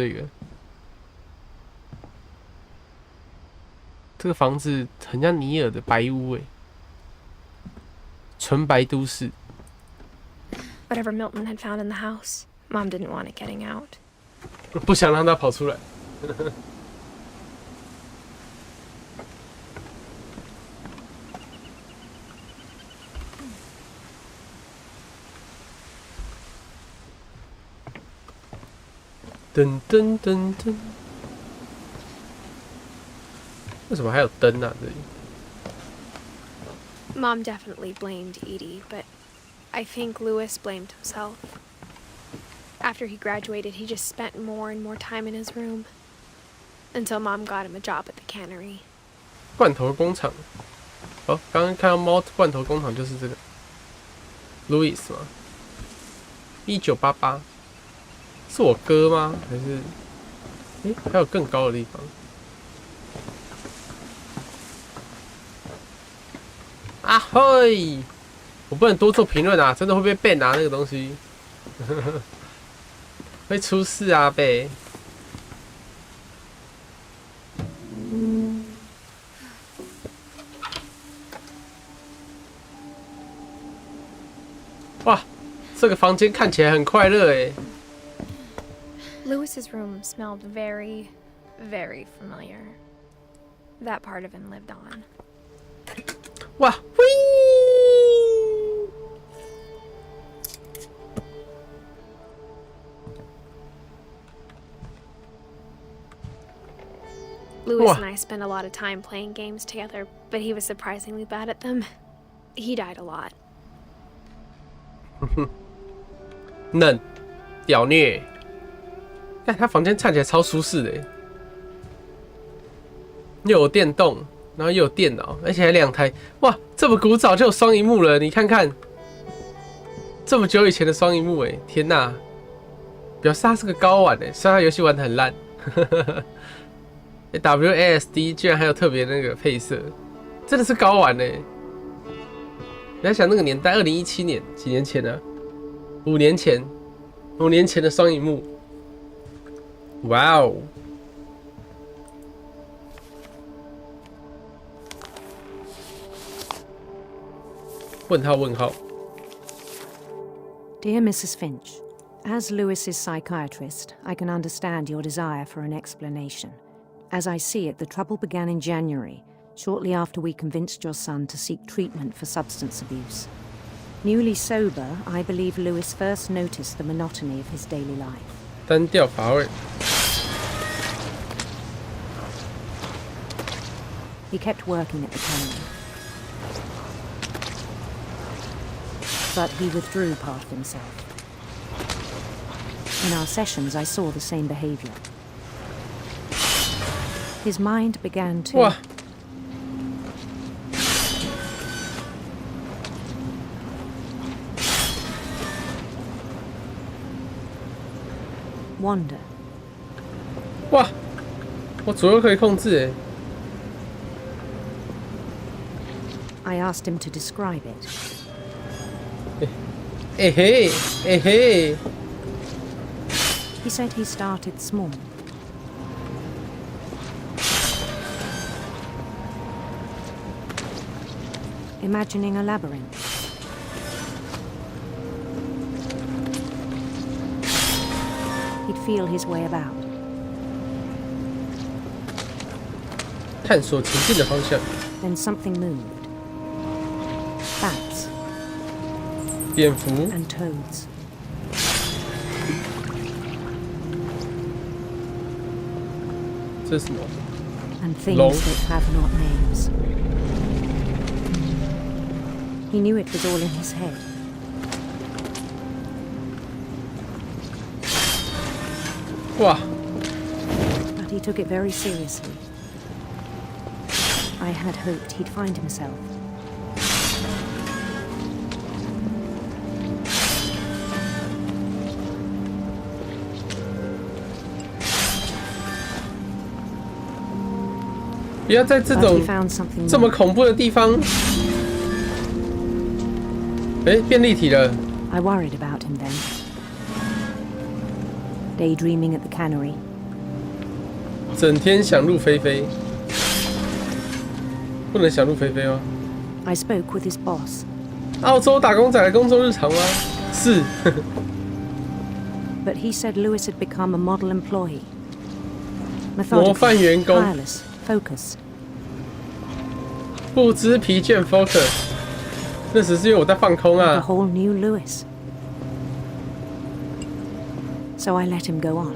这个房子很像尼尔的白屋纯白都市。Whatever Milton had found in the house, Mom didn't want it getting out. 不想让他跑出来。噔噔噔噔，为什么还有灯啊？这里 Mom definitely blamed Edie, but I think Louis blamed himself. After he graduated, he just spent more and more time in his room until Mom got him a job at the cannery. 罐头工厂，哦，刚刚看到猫罐头工厂就是这个 ，Louis 吗？1988。是我哥吗？还是，还有更高的地方。啊嘿！我不能多做评论啊，真的会被 ban 啊，那个东西，会出事啊，被。哇，这个房间看起来很快乐Louis's room smelled very, very familiar. That part of him lived on. 哇，喂！ Louis and I spent a lot of time playing games together, but he was surprisingly bad at them. He died a lot. 嫩，屌虐！但他房间看起来超舒适的，又有电动，然后又有电脑，而且还2台。哇，这么古早就有双萤幕了，你看看，这么久以前的双萤幕哎，天哪！表示他是个高玩哎，虽然他游戏玩得很烂。WASD 居然还有特别那个配色，真的是高玩哎！你要想那个年代，2017年，几年前啊？5年前，5年前的双萤幕，哇哦！问号问号。Dear Mrs. Finch, as Lewis's psychiatrist, I can understand your desire for an explanation. As I see it, the trouble began in January, shortly after we convinced your son to seek treatment for substance abuse. Newly sober, I believe Lewis first noticed the monotony of his daily life. 单调乏味。He kept working at the cannery, but he withdrew part of himself. In our sessions, I saw the same behavior. His mind began to... Wow. wander. 哇，我左右可以控制I asked him to describe it. 哎嘿，哎嘿。He said he started small. Imagining a labyrinth. He'd feel his way about. 探索前进的方向。 Then something moved. Bats. 蝙蝠 and toads. 这是什么？ And things that have not names. He knew it was all in his head. Wow. But he took it very seriously. I had hoped he'd find himself. But 不要在这种这么恐怖的地方。哎，变立体了。I worried about him then. Daydreaming at the cannery. 整天想入非非，不能想入非非哦。I spoke with his boss. 澳洲打工仔的工作日常吗？是。But he said Lewis had become a model employee. 模范员工。Tireless, focused. 不知疲倦 ，focus。那只是因为我在放空啊。A whole new Lewis. So I let him go on.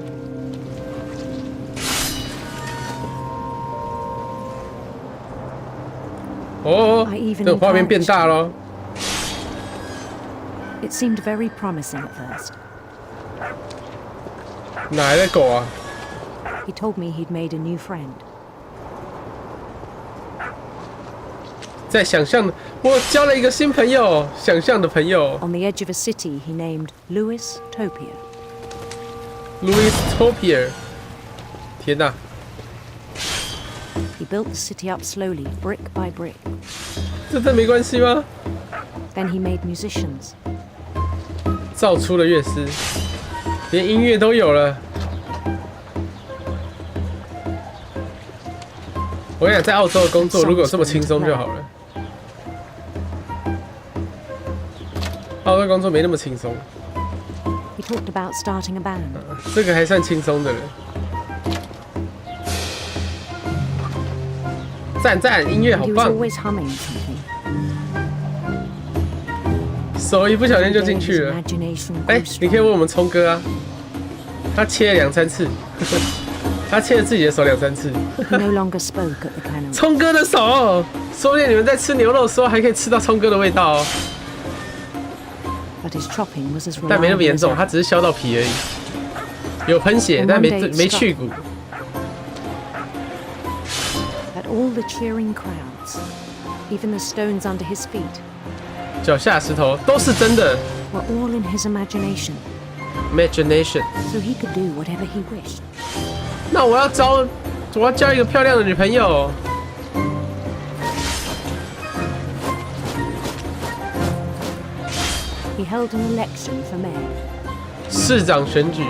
哦，这画面变大咯。It seemed very promising at first. 哪来的狗啊？ He told me he'd made a new friend. 在想象的，我交了一个新朋友，想象的朋友。 On the edge of a city, he named Lewis Topia. Louis Topia. 天哪！ He built the city up slowly, brick by brick. 这真没关系吗？ Then he made musicians. 造出了乐师，连音乐都有了。我跟你讲，在澳洲的工作如果有这么轻松就好了。澳洲工作没那么轻松。He talked about starting a band. 这个还算轻松的了。赞赞，音乐好棒。 He was always humming something. 手一不小心就进去了。哎，你可以问我们聪哥啊，他切了2-3次，他切了自己的手2-3次。He no longer spoke at the cannery. 聪哥的手，说不定你们在吃牛肉的时候还可以吃到聪哥的味道哦。But his chopping was as 但没那么严重，他只是削到皮而已，有喷血，但没去骨。 At all the cheering crowds, even the stones under his feet, 脚下石头都是真的。Were all in his imagination. Imagination. So he could do whatever he wished. 那我要交一个漂亮的女朋友。He held an election for mayor. 市长选举。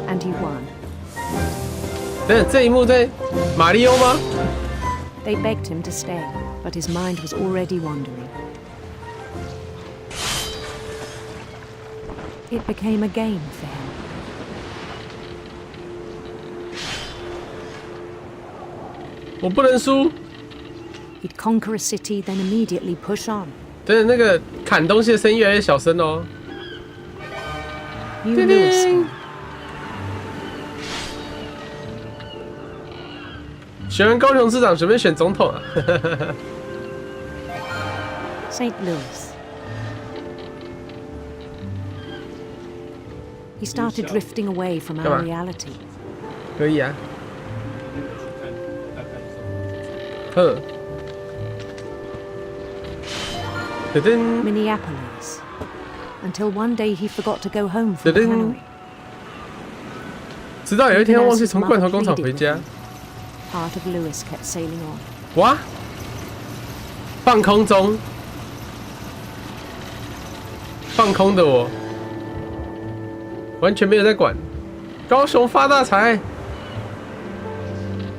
And he won. 等等，这一幕在马里欧吗？ They begged him to stay, but his mind was already wandering. It became a game for him. 我不能输。 He'd conquer a city, then immediately push on. 等等，那个砍东西的声音越来越小声哦。 New Lewis. 选完高雄市长，准备选总统啊。St. Louis. He started drifting away from our reality. 可以啊。呵。噔噔。Minneapolis. Until one day he forgot to go home from Cannery. 直到有一天忘记从罐头工厂回家。 Part of Lewis kept sailing on. 哇！放空中，放空的我，完全没有在管。高雄发大财！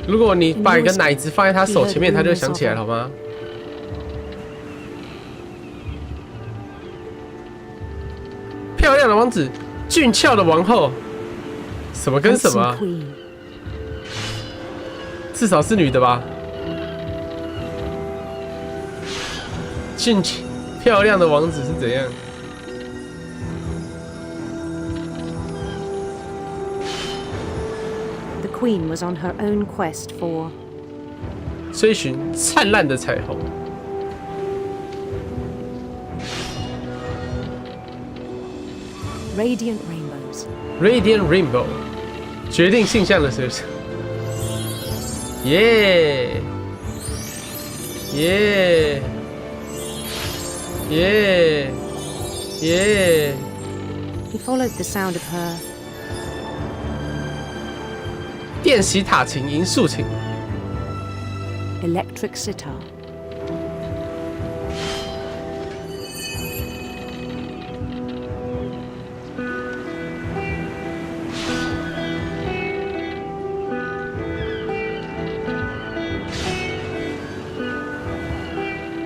如果你把一个奶子放在他手前面，他就会想起来了，好吗？漂亮的王子，俊俏的王后，什么跟什么、啊？至少是女的吧？漂亮的王子是怎样？ The Queen was on her own quest for 追寻灿烂的彩虹。Radiant rainbows. Radiant rainbow， 决定性向的时候。耶耶耶耶！ He followed the sound of her 电喜塔琴、银竖琴 electric sitar.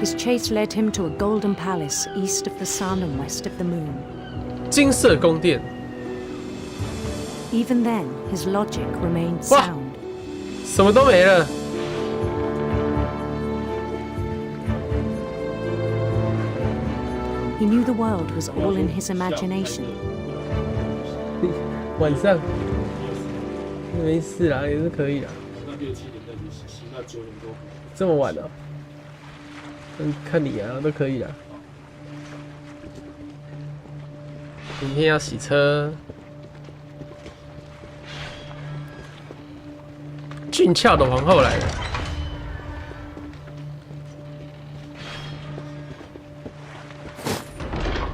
His chase led him to a golden palace east of the sun and west of the moon. 金色宫殿。 Even then, his logic remained sound. 什么都没了。 He knew the world was all in his imagination. 晚上没事啦，也是可以啦。这么晚了、看你啊，都可以啦。明天要洗车。俊俏的皇后来了。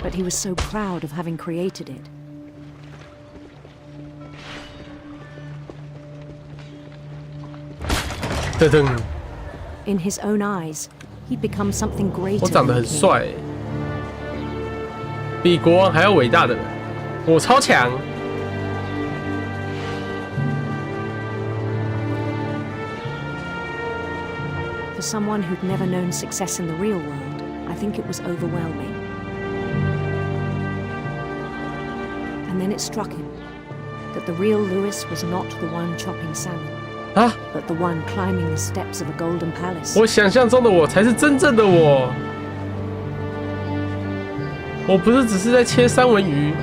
But he was so proud of having created it. In his own eyes, he'd become something greater. 我长得很帅，比国王还要伟大的人，我超强。 For someone who'd never known success in the real world, I think it was overwhelming. And then it struck him that the real Lewis was not the one chopping salmon, but the one climbing the steps of a golden palace. 我想象中的我才是真正的我，我不是只是在切三文鱼。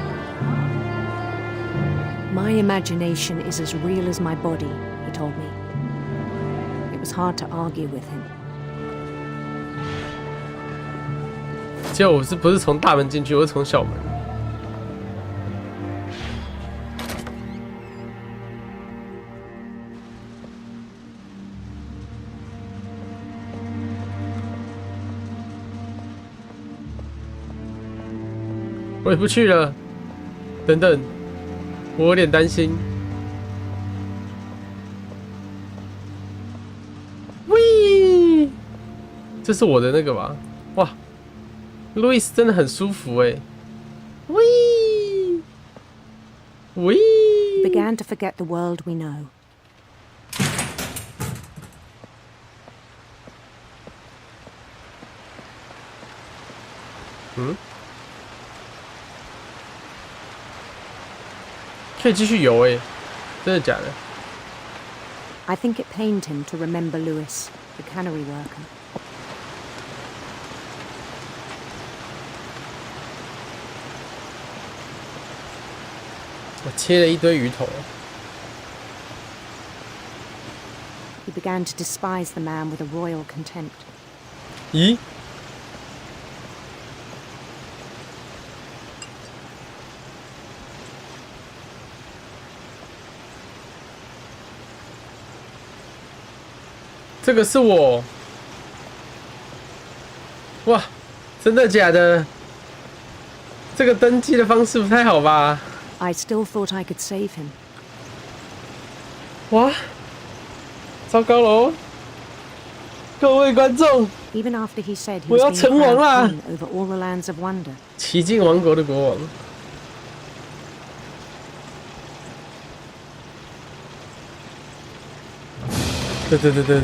My imagination is as real as my body, he told me. It was hard to argue with him. 结果我不是从大门进去，我是从小门。我也不去了。等等，我有点担心。喂，这是我的那个吧？哇，路易斯真的很舒服哎。喂喂。Began to forget the world we know. 嗯，可以继续游哎，真的假的 I think it pained him to remember Lewis, the cannery worker. 我切了一堆鱼头。He began to despise the man with a royal contempt. 咦？这个是我，哇，真的假的？这个登机的方式不太好吧 I still thought I could save him. 哇，糟糕喽！各位观众， Even after he said he 我要 was 成 being 王啦 crowned king over all the lands of wonder. 奇境王国的国王。噔噔噔噔。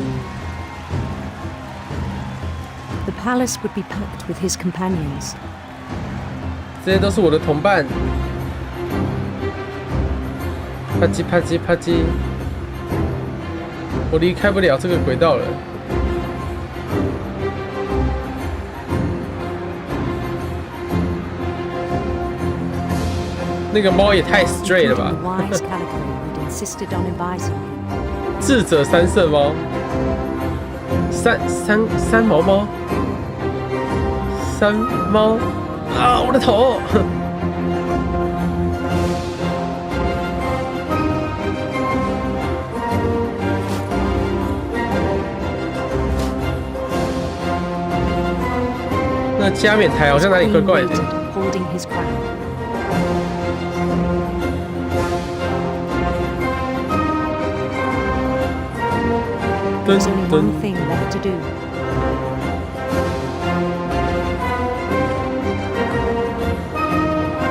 The palace would be packed with his companions. 这些都是我的同伴。啪叽啪叽啪叽，我离开不了这个轨道了。那个猫也太 stray 了吧！ The wise calico had insisted on advising him. 智者三色猫，三毛猫，三猫啊！我的头！那加冕台好像哪里怪怪的。 Holding his crown. 噔 There's only 噔 one thing left to do.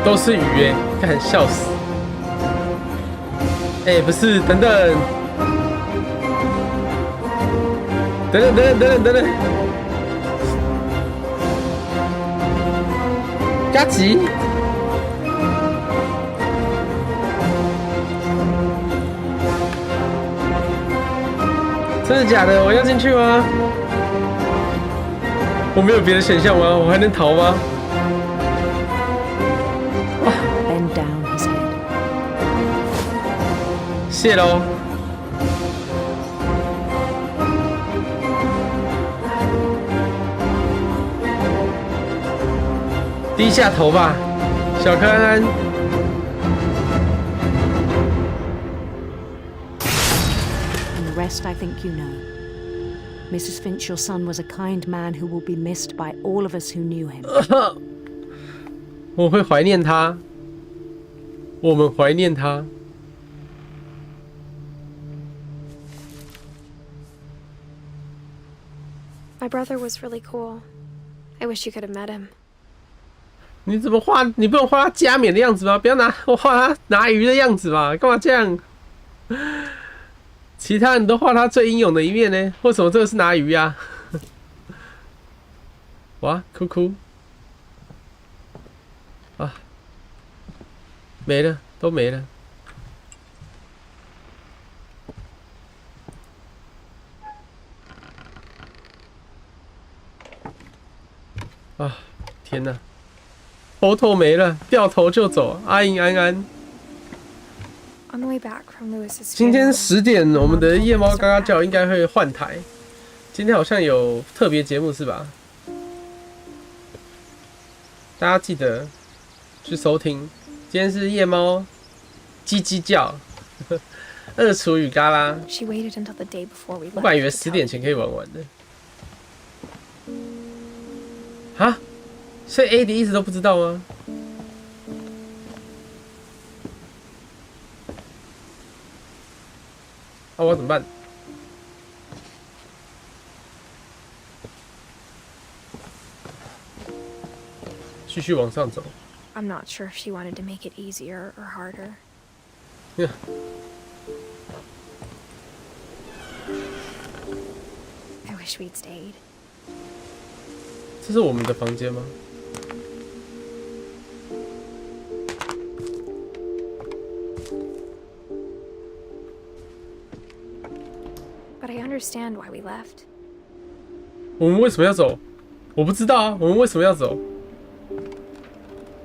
都是鱼耶，看笑死！哎，不是，等等，等等，嘎吉，真的假的？我要进去吗？我没有别的选项吗？我还能逃吗？ Bend down his head. 谢喽。低下头吧，小康安。And the rest I think you know. Mrs. Finch, your son was a kind man who will be missed by all of us who knew him. 我会怀念他，我们怀念他。My brother was really cool. I wish you could have met him. 你怎么画？你不能画他加冕的样子吗？不要我画他拿鱼的样子嘛？干嘛这样？其他人都画他最英勇的一面呢？为什么这个是拿鱼啊？哇，哭哭啊！没了，都没了。啊！天哪！头没了，掉头就走，阿英安安。 On the way back from Lewis's 今天 funeral, 10点，我们的夜猫嘎嘎叫应该会换台。今天好像有特别节目是吧？大家记得去收听。今天是夜猫叽叽叫，二厨与嘎啦。 she waited until the day before we 我本来以为 left to 10 tell 点前可以玩完的。啊？所以 AD 一直都不知道吗？我要怎么办？继续往上走。I'm not sure if she wanted to make it easier or harder. Yeah. I wish we'd stayed. 这是我们的房间吗？ But I understand why we left. 我们为什么要走？我不知道啊，我们为什么要走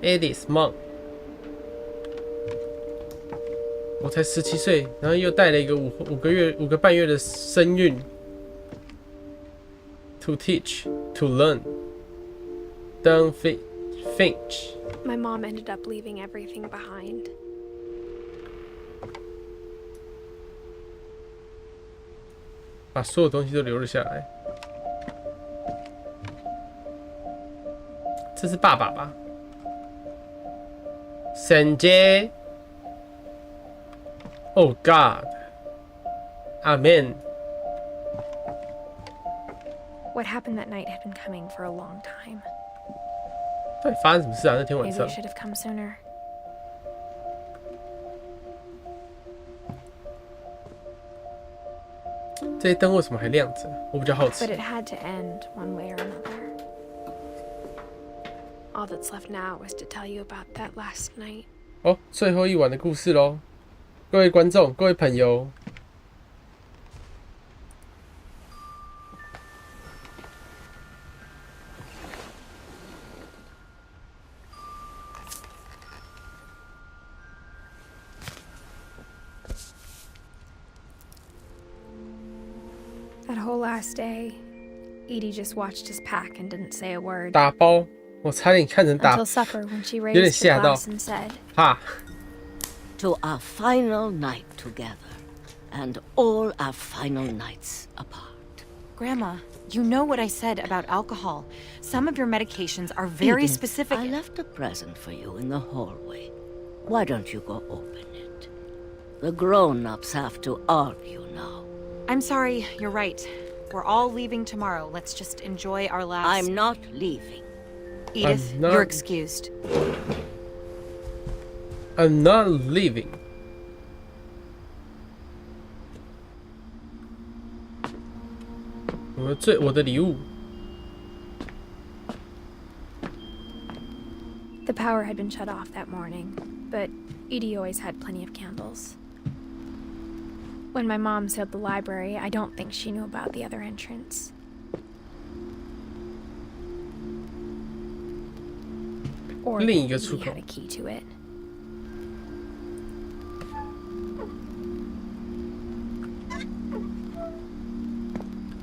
？Edith's mom， 我才17岁，然后又带了一个5个半月的身孕。To teach, to learn. Don't Finch. My mom ended up leaving everything behind. 把所有东西都留了下来。这是爸爸吧？沈杰。Oh God. Amen. What happened that night had been coming for a long time. 到底发生什么事啊？那天晚 Maybe 上 it。should have come sooner. 这些灯为什么还亮着？我比较好奇。 But it had to end one way or another. All that's left now is to tell you about that last night. 哦，最后一晚的故事喽，各位观众，各位朋友。That whole last day, Edie just watched us pack and didn't say a word. 打包，我差点看成打， Until supper when she 有点 raised her 吓到 glass and said, 哈。 To our final night together, and all our final nights apart. Grandma, you know what I said about alcohol. Some of your medications are very Edith, specific. I left a present for you in the hallway. Why don't you go open it? The grown-ups have to argue now. I'm sorry, you're right. We're all leaving tomorrow. Let's just enjoy our last... I'm not leaving. Edith, I'm not- you're excused. I'm not leaving. 我的礼物。 The power had been shut off that morning, but Edie always had plenty of candles. When my mom sealed the library, I don't think she knew about the other entrance. Or 另一个 Edie 出口 had a key to it.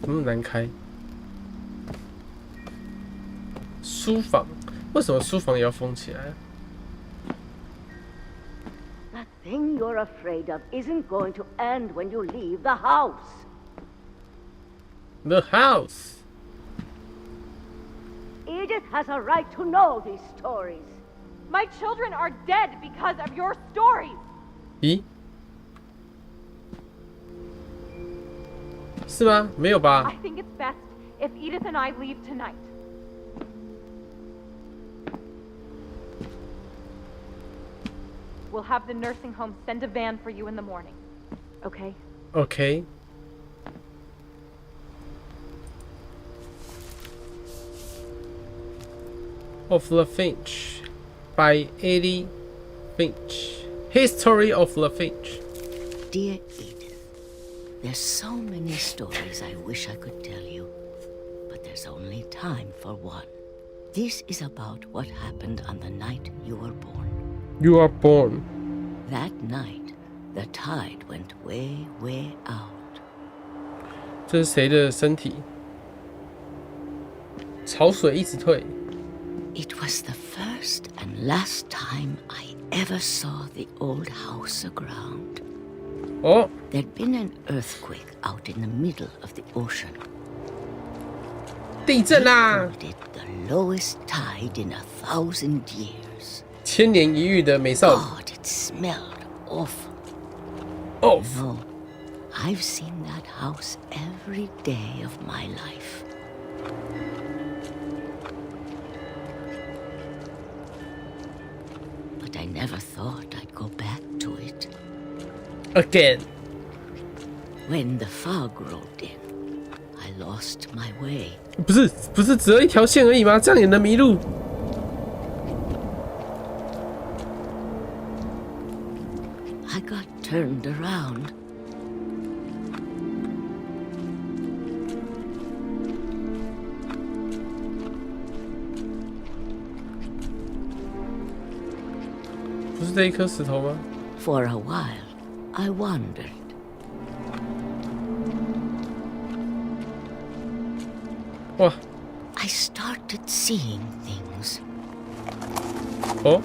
怎么那么难开？书房，为什么书房也要封起来？ That thing you're afraid of isn't going to end when you leave the house. The house. Edith has a right to know these stories. My children are dead because of your stories. 咦？是吗？没有吧 I？ think it's best if Edith and I leave tonight. We'll have the nursing home send a van for you in the morning. Okay? OK。Of the Finch by Edie Finch. History of the Finch. Dear Edith, there's so many stories I wish I could tell you, but there's only time for one. This is about what happened on the night you were born. You are born. That night, the tide went way, way out. 这是谁的身体？潮水一直退。 It was the first and last time I ever saw the old house aground. Oh. There'd been an earthquake out in the middle of the ocean. 地震啦！ They called it the lowest tide in 1,000 years. 千年一遇的美少女。 God, it smelled awful. Off. No, I've seen that house every day of my life. But I never thought I'd go back to it. Again. When the fog rolled in, I lost my way. 不是只有一条线而已吗？这样也能迷路？ I got turned around. For a while, I wandered. I started seeing things. 哦，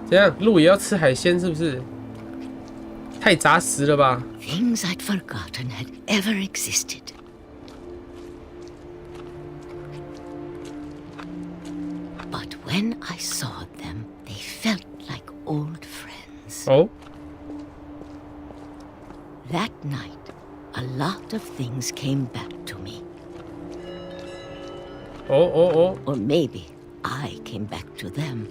怎样？鹿也要吃海鲜是不是？太杂食了吧 Things I'd forgotten had ever existed. But when I saw them, they felt like old friends. Oh? That night, a lot of things came back to me. Oh. Or maybe I came back to them.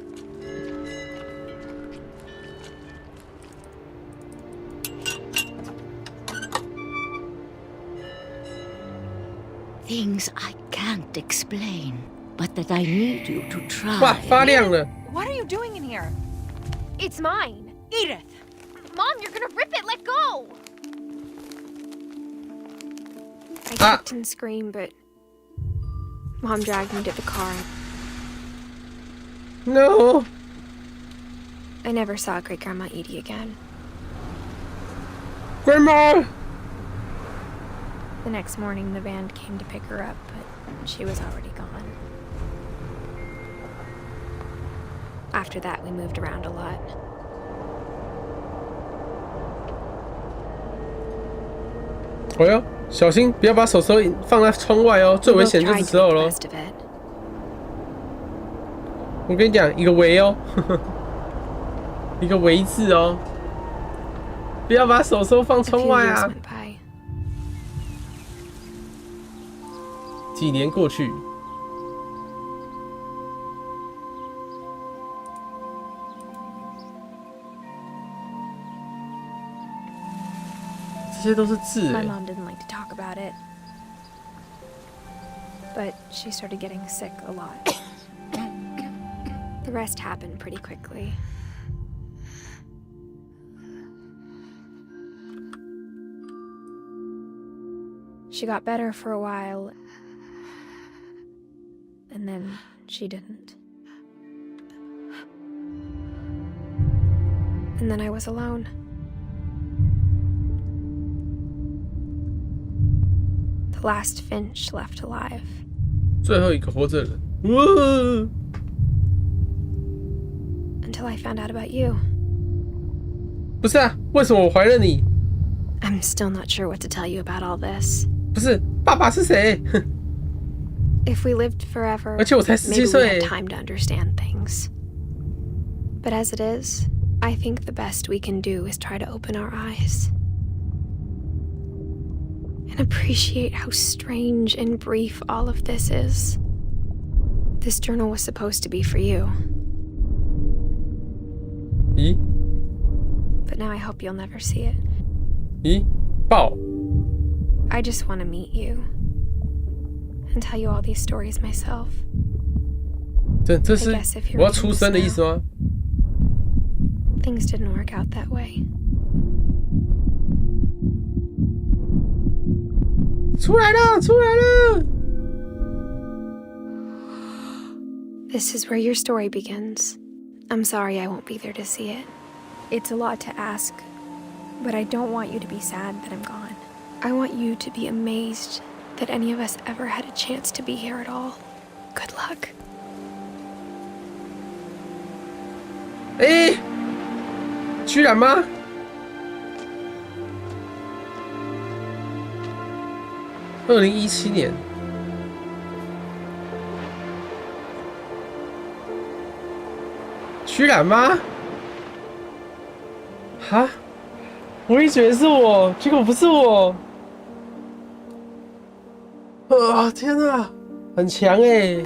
Things I can't explain, but that I need you to try. 哇，发亮了！ What are you doing in here? It's mine. Edith! Mom, you're gonna rip it. Let go! I kicked and screamed, but Mom dragged me to the car. No! I never saw Great Grandma Edie again. Grandma! The next morning, the band came to pick her up, but she was already gone. After that, we moved around a lot. 哎呦，小心不要把手放在窗外哦，最危险就是时候咯。我跟你讲，一个围哦，一个围字哦，不要把手放窗外啊。几年过去，这些都是字。My mom didn't like to talk about it, but she started getting sick a lot. The rest happened pretty quickly. She got better for a while, and then she didn't. And then I was alone. The last Finch left alive. 最后一个活着人。Until I found out about you. 不是啊，为什么我怀了你？ I'm still not sure what to tell you about all this. 不是，爸爸是谁？ If we lived forever, 而且我才17 maybe 岁。 we had time to understand things. But as it is, I think the best we can do is try to open our eyes. And appreciate how strange and brief all of this is. This journal was supposed to be for you. 咦？ But now I hope you'll never see it. 咦？爆！ I just want to meet you. And tell you all these stories myself. 这是我要出生的意思吗？ Things didn't work out that way. 出来了，出来了！ This is where your story begins. I'm sorry I won't be there to see it. It's a lot to ask, but I don't want you to be sad that I'm gone. I want you to be amazed that any of us ever had a chance to be here at all. Good luck. 哎，居然吗？2017年，居然吗？哈，我一直以为是我，结果不是我。天哪，很强哎！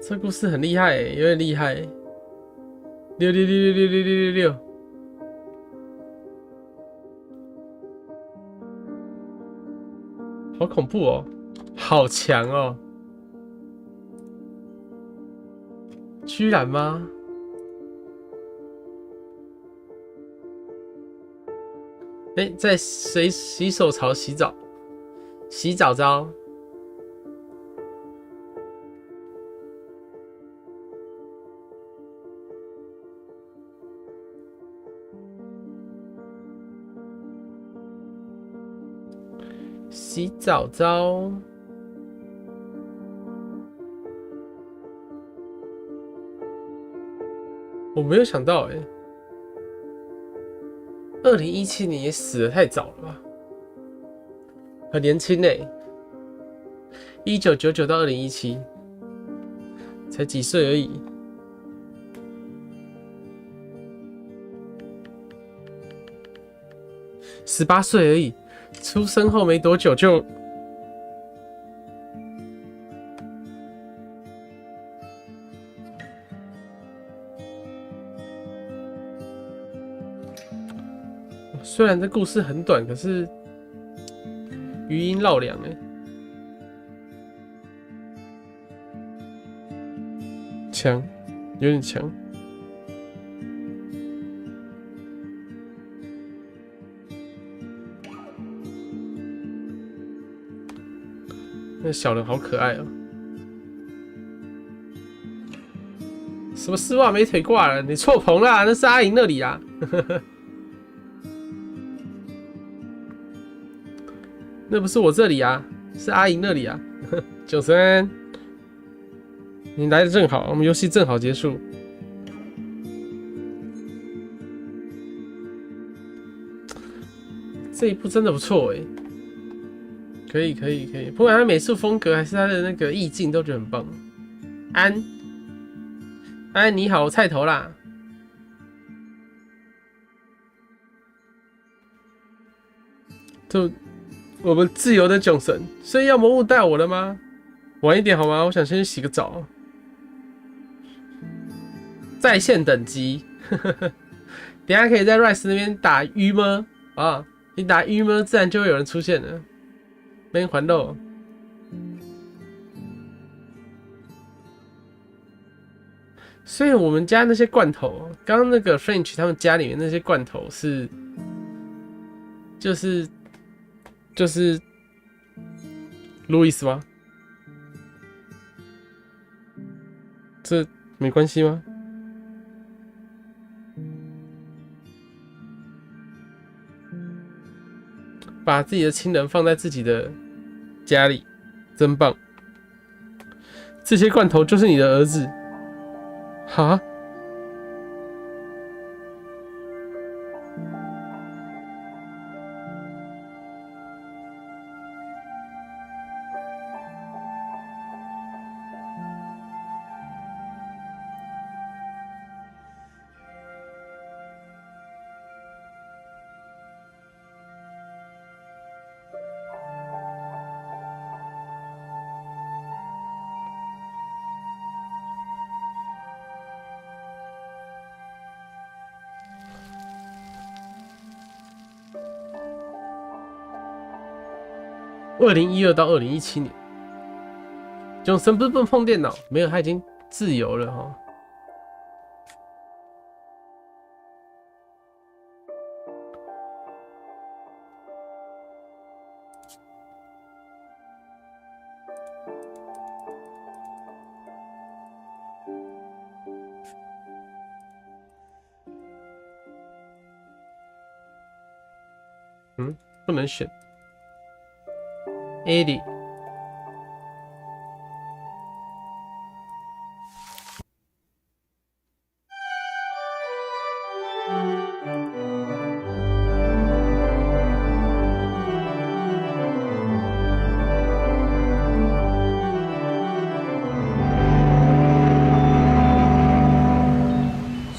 这故事很厉害哎，有点厉害。666666666，好恐怖哦，好强哦！居然吗？在洗手槽洗澡，洗澡澡。洗澡澡，我没有想到2017年也死得太早了吧，很年轻1999到2017，才几岁而已。18岁而已，出生后没多久就虽然这故事很短，可是余音绕梁强，有点强。那小人好可爱哦！什么丝袜没腿挂了？你错棚啦，那是阿莹那里啊。那不是我这里啊，是阿莹那里啊。九森，你来的正好，我们游戏正好结束。这一部真的不错可以，不管它美术风格还是它的那个意境，都觉得很棒。安，你好，我菜头啦。就我们自由的囧神，所以要魔物带我了吗？晚一点好吗？我想先去洗个澡。在线等级，等一下可以在 Rice 那边打鱼吗？啊，你打鱼吗？自然就会有人出现了。没人还肉。所以我们家那些罐头，刚刚那个 French 他们家里面那些罐头是，就是路易斯吗？这没关系吗？把自己的亲人放在自己的家里，真棒！这些罐头就是你的儿子，哈？2012到2017年，囧神不是不能碰电脑，没有，他已经自由了哈。不能选。80。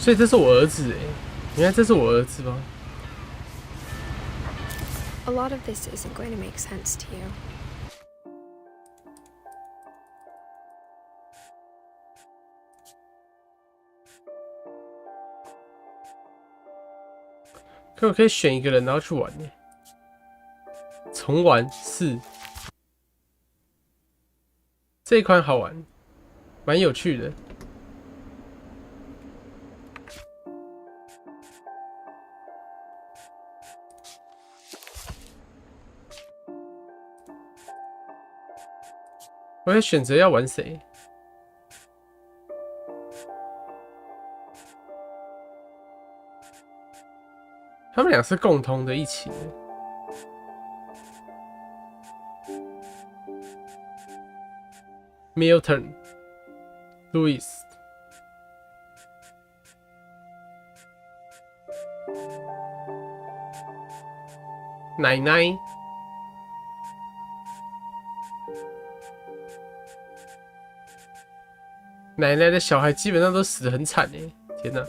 所以这是我儿子哎，原来这是我儿子吗？ A lot of this isn't going to make sense to you. 可我可以选一个人，然后去玩呢。重玩4，这一款好玩，蛮有趣的。我可以选择要玩谁。他们俩是共通的一起的。Milton Louis 奶奶奶奶的小孩基本上都死得很惨哎！天哪！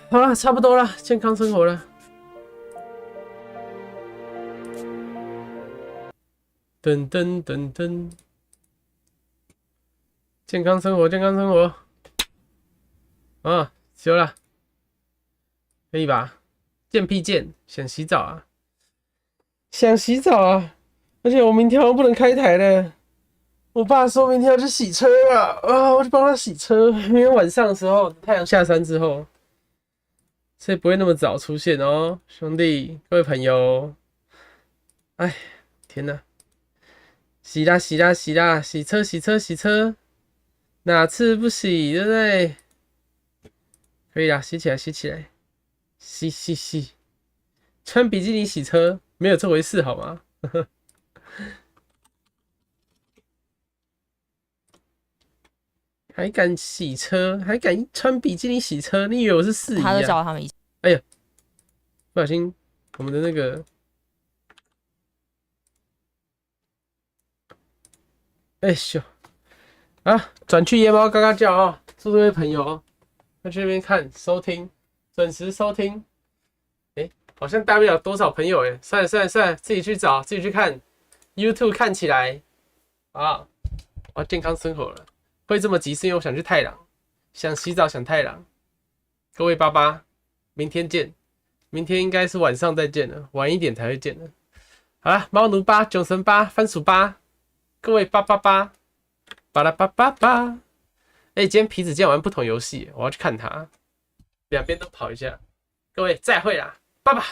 好了，差不多了，健康生活了。噔噔噔噔，健康生活，健康生活。啊，修了，可以吧？健屁健，想洗澡啊？想洗澡啊！而且我明天好像不能开台了。我爸说明天要去洗车啊！我去帮他洗车。明天晚上的时候，太阳下山之后。所以不会那么早出现哦，兄弟，各位朋友。哎，天哪！洗啦洗啦洗啦，洗车洗车洗车，哪次不洗，对不对？可以啦，洗起来洗起来，洗洗洗，穿比基尼洗车没有这回事好吗？还敢洗车，还敢穿比基尼洗车？你以为我是四姨啊？他都叫他们一起。哎呀，不小心我们的那个，哎咻，啊，转去夜猫嘎嘎叫啊！祝各位朋友要去那边看收听，准时收听。哎，好像带不了多少朋友哎，算了算了算了，自己去找，自己去看 YouTube 看起来啊！我要健康生活了。会这么急是因为我想去太郎，想洗澡想太郎。各位爸爸，明天见。明天应该是晚上再见了，晚一点才会见了。好啦，猫奴8、囧神8、番薯8，各位888，巴拉巴巴巴。哎，今天皮子竟然玩不同游戏，我要去看他，两边都跑一下。各位再会啦，拜拜。